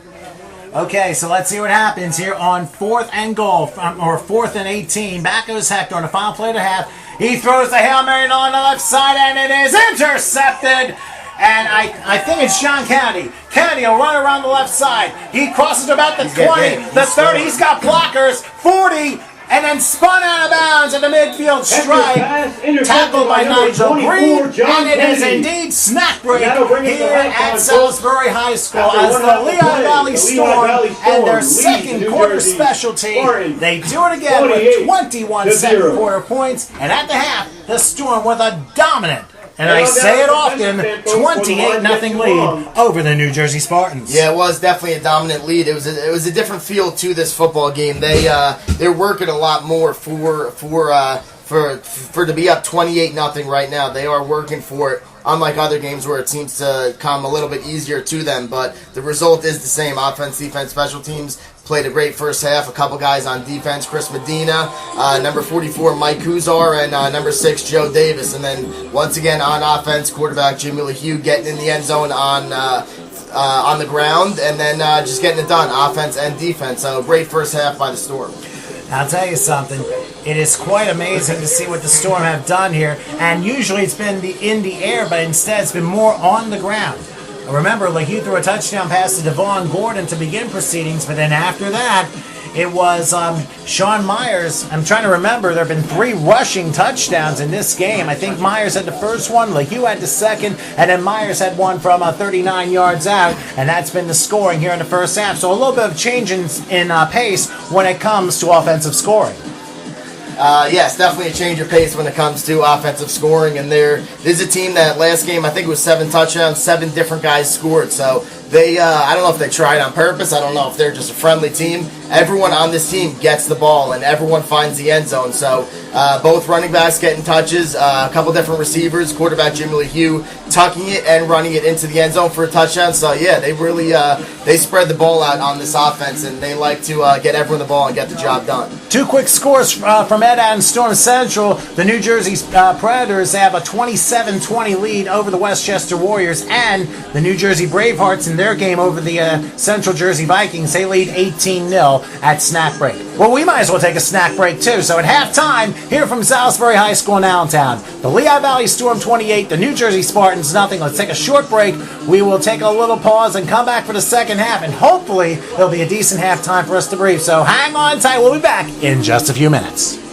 Okay, so let's see what happens here on 4th and goal, or 4th and 18. Back goes Hector on the final play of the half. He throws the Hail Mary on the left side, and it is intercepted. And I think it's Sean Kennedy. Kennedy will run around the left side. He crosses about the 20, the 30. He's got blockers, 40, and then spun out of bounds at the midfield stripe. Tackled by Nigel Green, and it is indeed snack break here at Salisbury High School as the Lehigh Valley Storm and their second quarter specialty. They do it again with 21 second quarter points, and at the half, the Storm with a dominant, and I say it often, 28-0 lead over the New Jersey Spartans. Yeah, it was definitely a dominant lead. It was a different feel to this football game. They're working a lot more for to be up 28-0 right now. They are working for it unlike other games where it seems to come a little bit easier to them. But the result is the same. Offense, defense, special teams played a great first half. A couple guys on defense, Chris Medina, number 44, Mike Kuzar, and number 6, Joe Davis. And then once again on offense, quarterback Jimmy Lehigh getting in the end zone on the ground, and then just getting it done, offense and defense. So great first half by the Storm. I'll tell you something. It is quite amazing to see what the Storm have done here. And usually it's been in the air, but instead it's been more on the ground. Remember, Lehigh threw a touchdown pass to Devon Gordon to begin proceedings, but then after that, it was Sean Myers. I'm trying to remember. There have been 3 rushing touchdowns in this game. I think Myers had the first one, Lehigh had the second, and then Myers had one from 39 yards out, and that's been the scoring here in the first half. So a little bit of change in pace when it comes to offensive scoring. Yes, definitely a change of pace when it comes to offensive scoring. And there is a team that last game, I think it was 7 touchdowns, 7 different guys scored. So they, I don't know if they tried on purpose. I don't know if they're just a friendly team. Everyone on this team gets the ball, and everyone finds the end zone. So both running backs getting touches, a couple different receivers, quarterback Jimmy Lehigh tucking it and running it into the end zone for a touchdown. So yeah, they really they spread the ball out on this offense, and they like to get everyone the ball and get the job done. 2 quick scores from Ed and Storm Central. The New Jersey Predators have a 27-20 lead over the Westchester Warriors, and the New Jersey Bravehearts in their game over the Central Jersey Vikings, they lead 18-0 at snack break. Well, we might as well take a snack break too. So at halftime, here from Salisbury High School in Allentown, the Lehigh Valley Storm 28, the New Jersey Spartans nothing. Let's take a short break. We will take a little pause and come back for the second half, and hopefully there'll be a decent halftime for us to brief. So hang on tight. We'll be back in just a few minutes.